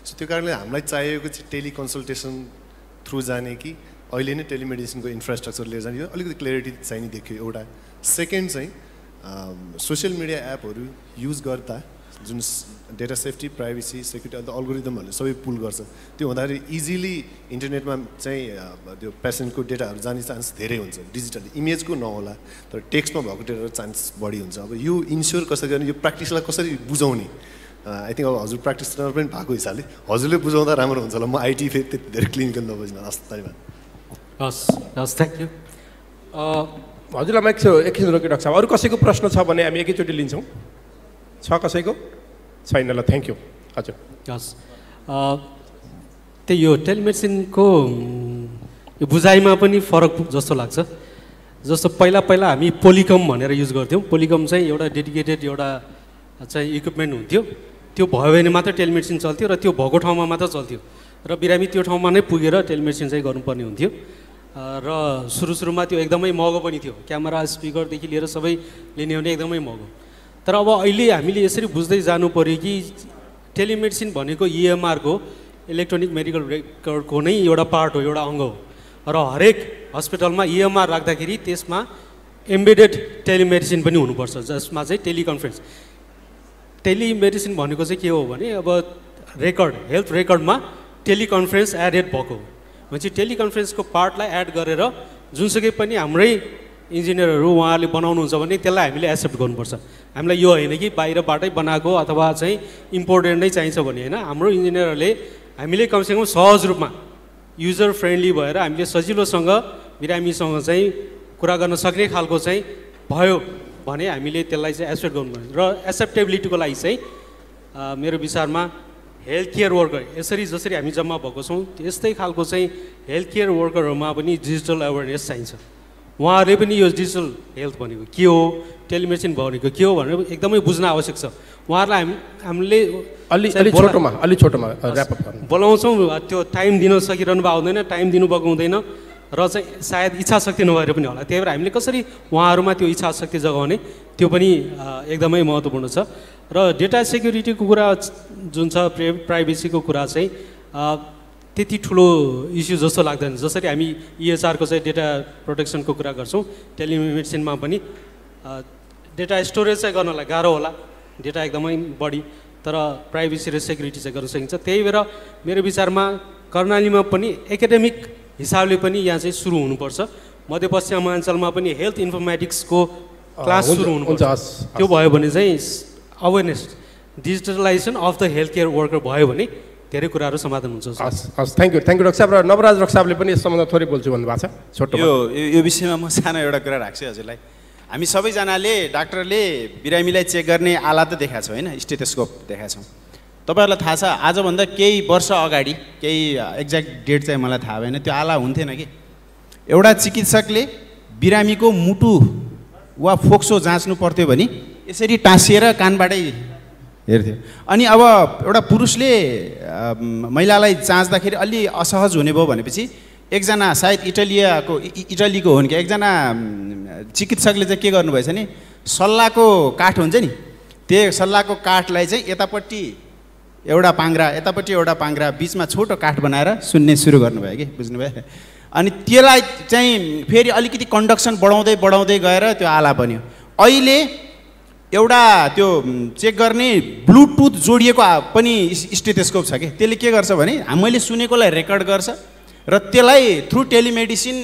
सो त्यो कारणले हामीलाई चाहिएको चाहिँ टेलिकन्सल्टेसन थ्रु जाने कि अहिले नै टेलिमेडिसिनको इन्फ्रास्ट्रक्चर लिएर जाने, यो अलिकति क्ल्यारिटी चाहिने देखियो एउटा। सेकेन्ड चाहिँ सोसियल मिडिया एपहरू युज गर्दा जुन डेटा सेफ्टी, प्राइभेसी, सेक्युरिटी, अन्त अल्गोरिदमहरूले सबै पुल गर्छ, त्यो हुँदाखेरि इजिली इन्टरनेटमा चाहिँ त्यो पेसेन्टको डेटाहरू जाने चान्स धेरै हुन्छ। डिजिटली इमेजको नहोला तर टेक्स्टमा भएको डेटाको चान्स बढी हुन्छ। अब यो इन्स्योर कसरी गर्ने, यो प्र्याक्टिसलाई कसरी बुझाउने, आई थिङ्क अब हजुर प्र्याक्टिसनर पनि भएको हिसाबले हजुरले बुझाउँदा राम्रो हुन्छ होला। म आइटी फेरि त्यति धेरै क्लिनिकल नबुझ्न। हस्, धन्यवाद। हस्, थ्याङ्क यू। हजुरलाई एकछिन रोक्यो डाक्टर साहब, अरू कसैको प्रश्न छ भने हामी एकैचोटि लिन्छौँ। छ कसैको? छैन ल, थ्याङ्क यू। हजुर हस्, त्यही यो टेलिमेडिसिनको यो बुझाइमा पनि फरक जस्तो लाग्छ। जस्तो पहिला हामी पोलिकम भनेर युज गर्थ्यौँ। पोलिकम चाहिँ एउटा डेडिकेटेड एउटा चाहिँ इक्विपमेन्ट हुन्थ्यो, त्यो भयो भने मात्र टेलिमेडिसिन चल्थ्यो र त्यो भएको ठाउँमा मात्र चल्थ्यो र बिरामी त्यो ठाउँमा नै पुगेर टेलिमेडिसिन चाहिँ गर्नुपर्ने हुन्थ्यो। र सुरुमा त्यो एकदमै महँगो पनि थियो, क्यामेरा स्पिकरदेखि लिएर सबै लिने हो भने एकदमै महँगो। तर अब अहिले हामीले यसरी बुझ्दै जानु पऱ्यो कि टेलिमेडिसिन भनेको EMR-को इलेक्ट्रोनिक मेडिकल रेकर्डको नै एउटा पार्ट हो, एउटा अङ्ग हो र हरेक हस्पिटलमा EMR राख्दाखेरि त्यसमा एम्बेडेड टेलिमेडिसिन पनि हुनुपर्छ, जसमा चाहिँ टेलिमेडिसिन भनेको चाहिँ के हो भने अब रेकर्ड, हेल्थ रेकर्डमा टेलिकन्फरेन्स एडेड भएको हो भने चाहिँ टेलिकन्फरेन्सको पार्टलाई एड गरेर जुनसुकै पनि हाम्रै इन्जिनियरहरू उहाँहरूले बनाउनुहुन्छ भने त्यसलाई हामीले एक्सेप्ट गर्नुपर्छ। हामीलाई यो होइन कि बाहिरबाटै बनाएको अथवा चाहिँ इम्पोर्टेड नै चाहिन्छ भने होइन, हाम्रो इन्जिनियरहरूले हामीले कमसेकम सहज रूपमा युजर फ्रेन्डली भएर हामीले सजिलोसँग बिरामीसँग चाहिँ कुरा गर्न सक्ने खालको चाहिँ भयो भने हामीले त्यसलाई चाहिँ एक्सेप्ट गर्नुपर्छ। र एक्सेप्टेबिलिटीको लागि चाहिँ मेरो विचारमा हेल्थ केयर वर्कर जसरी हामी जम्मा भएको छौँ त्यस्तै खालको चाहिँ हेल्थ केयर वर्करहरूमा पनि डिजिटल अवेरनेस चाहिन्छ। उहाँहरूले पनि यो डिजिटल हेल्थ भनेको के हो, टेलिमेडिसिन भनेको के हो भनेर एकदमै बुझ्न आवश्यक छ। उहाँहरूलाई हामीले अलि छोटोमा ऱ्याप अप गर्नु बोलाउँछौँ, त्यो टाइम दिन सकिरहनु भएको हुँदैन, टाइम दिनुभएको हुँदैन र चाहिँ सायद इच्छा शक्ति नभएर पनि होला। त्यही भएर हामीले कसरी उहाँहरूमा त्यो इच्छा शक्ति जगाउने त्यो पनि एकदमै महत्त्वपूर्ण छ। र डेटा सेक्युरिटीको कुरा जुन छ, प्राइभेसीको कुरा चाहिँ त्यति ठुलो इस्यु जस्तो लाग्दैन। जसरी हामी EHR-को चाहिँ डेटा प्रोटेक्सनको कुरा गर्छौँ, टेलिमेडिसिनमा पनि डेटा स्टोरेज चाहिँ गर्नलाई गाह्रो होला, डेटा एकदमै बढी, तर प्राइभेसी र सेक्युरिटी चाहिँ गर्न सकिन्छ। त्यही भएर मेरो विचारमा कर्णालीमा पनि एकाडेमिक हिसाबले पनि यहाँ चाहिँ सुरु हुनुपर्छ। मध्यपश्चिमाञ्चलमा पनि हेल्थ इन्फर्मेटिक्सको क्लास सुरु हुनुपर्छ। त्यो भयो भने चाहिँ awareness, digitalisation of the health care worker भयो भने धेरै कुराहरू समाधान हुन्छ। हस्, थ्याङ्क यू डक्टर साहब। र नवराज डक्टर साहबले पनि यस सम्बन्धमा थोरै बोल्छु भन्नुभएको छ। छोटो यो विषयमा म सानो एउटा कुरा राख्छु हजुरलाई। हामी सबैजनाले डाक्टरले बिरामीलाई चेक गर्ने आला त देखाएको छौँ होइन, स्टेथोस्कोप देखाएको छौँ। तपाईँहरूलाई थाहा छ आजभन्दा केही वर्ष अगाडि, केही एक्ज्याक्ट डेट चाहिँ मलाई थाहा भएन, त्यो आला हुन्थेन कि एउटा चिकित्सकले बिरामीको मुटु वा फोक्सो जाँच्नु पर्थ्यो भने यसरी टाँसिएर कानबाटै हेर्थ्यो। अनि अब एउटा पुरुषले महिलालाई जाँच्दाखेरि अलि असहज हुने भयो भनेपछि एकजना सायद इटलीको हुन् कि एकजना चिकित्सकले चाहिँ के गर्नुभएछ नि, सल्लाहको काठ हुन्छ नि, त्यो सल्लाहको काठलाई चाहिँ यतापट्टि एउटा पाङ्ग्रा, यतापट्टि एउटा पाङ्ग्रा, बिचमा छोटो काठ बनाएर सुन्ने सुरु गर्नुभयो कि, बुझ्नुभयो। अनि त्यसलाई चाहिँ फेरि अलिकति कन्डक्सन बढाउँदै गएर त्यो आला बन्यो। अहिले एउटा त्यो चेक गर्ने ब्लुटुथ जोडिएको पनि स्टेथोस्कोप छ कि, त्यसले के गर्छ भने मैले सुनेकोलाई रेकर्ड गर्छ र त्यसलाई थ्रु टेलिमेडिसिन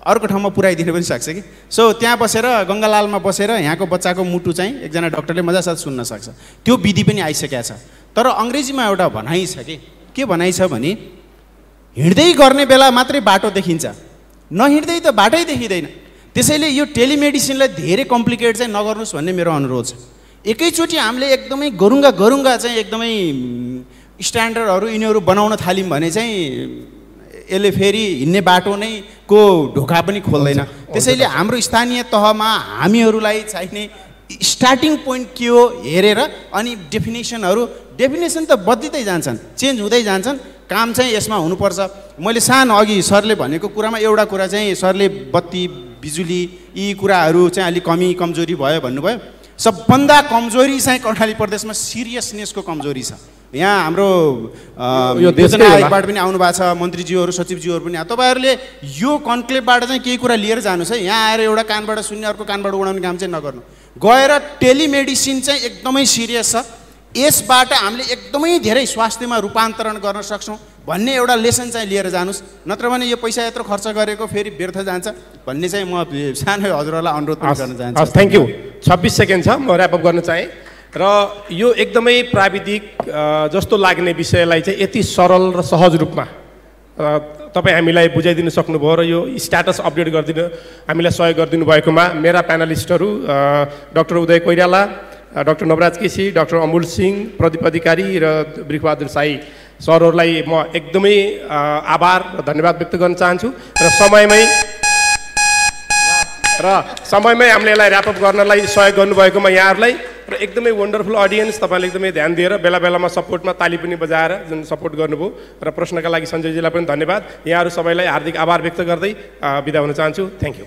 अर्को ठाउँमा पुऱ्याइदिनु पनि सक्छ कि। सो त्यहाँ बसेर गङ्गालालमा बसेर यहाँको बच्चाको मुटु चाहिँ एकजना डक्टरले मजासाथ सुन्न सक्छ। त्यो विधि पनि आइसकेको छ। तर अङ्ग्रेजीमा एउटा भनाइ छ कि, के भनाइ छ भने हिँड्दै गर्ने बेला मात्रै बाटो देखिन्छ, नहिँड्दै त बाटै देखिँदैन। त्यसैले यो टेलिमेडिसिनलाई धेरै कम्प्लिकेट चाहिँ नगर्नुहोस् भन्ने मेरो अनुरोध छ। एकैचोटि हामीले एकदमै गरुङ्गा चाहिँ एकदमै स्ट्यान्डर्डहरू यिनीहरू बनाउन थाल्यौँ भने चाहिँ यसले फेरि हिँड्ने बाटो नै को ढोका पनि खोल्दैन। त्यसैले हाम्रो स्थानीय तहमा हामीहरूलाई चाहिने स्टार्टिङ पोइन्ट के हो हेरेर अनि डेफिनेसन त बदलिँदै जान्छन्, चेन्ज हुँदै जान्छन्। काम चाहिँ यसमा हुनुपर्छ। मैले सानो अघि सरले भनेको कुरामा एउटा कुरा चाहिँ सरले बत्ती बिजुली यी कुराहरू चाहिँ अलिक कमजोरी भयो भन्नुभयो। सबभन्दा कमजोरी चाहिँ कर्णाली प्रदेशमा सिरियसनेसको कमजोरी छ। यहाँ हाम्रो यो देशकै आयोगबाट पनि आउनु भएको छ, मन्त्रीज्यूहरू सचिवज्यूहरू पनि। तपाईँहरूले यो कन्क्लेभबाट चाहिँ केही कुरा लिएर जानुहोस् है। यहाँ आएर एउटा कानबाट सुन्ने अर्को कानबाट उडाउने काम चाहिँ नगर्नु। गएर टेलिमेडिसिन चाहिँ एकदमै सिरियस छ, यसबाट हामीले एकदमै धेरै स्वास्थ्यमा रूपान्तरण गर्न सक्छौँ भन्ने एउटा लेसन चाहिँ लिएर जानुहोस्। नत्र भने यो पैसा यत्रो खर्च गरेको फेरि व्यर्थ जान्छ भन्ने चाहिँ म सानो हजुरहरूलाई अनुरोध गर्न चाहन्छु। Thank you. 26 सेकेन्ड छ, म ऱ्याप अप गर्न चाहेँ। र यो एकदमै प्राविधिक जस्तो लाग्ने विषयलाई चाहिँ यति सरल र सहज रूपमा तपाईँ हामीलाई बुझाइदिनु सक्नुभयो र यो स्ट्याटस अपडेट गरिदिनु हामीलाई सहयोग गरिदिनु भएकोमा मेरा प्यानलिस्टहरू डाक्टर उदय कोइराला, डाक्टर नवराज केसी, डाक्टर अमुल सिंह, प्रदीप अधिकारी र वृषबहादुर साई सरहरूलाई म एकदमै आभार र धन्यवाद व्यक्त गर्न चाहन्छु र समयमै हामीले यसलाई ऱ्यापअप गर्नलाई सहयोग गर्नुभएकोमा यहाँहरूलाई र एकदमै वन्डरफुल अडियन्स, तपाईँले एकदमै ध्यान दिएर बेला बेलामा सपोर्टमा ताली पनि बजाएर जुन सपोर्ट गर्नुभयो र प्रश्नका लागि सञ्जयजीलाई पनि धन्यवाद। यहाँहरू सबैलाई हार्दिक आभार व्यक्त गर्दै बिदा हुन चाहन्छु। Thank you.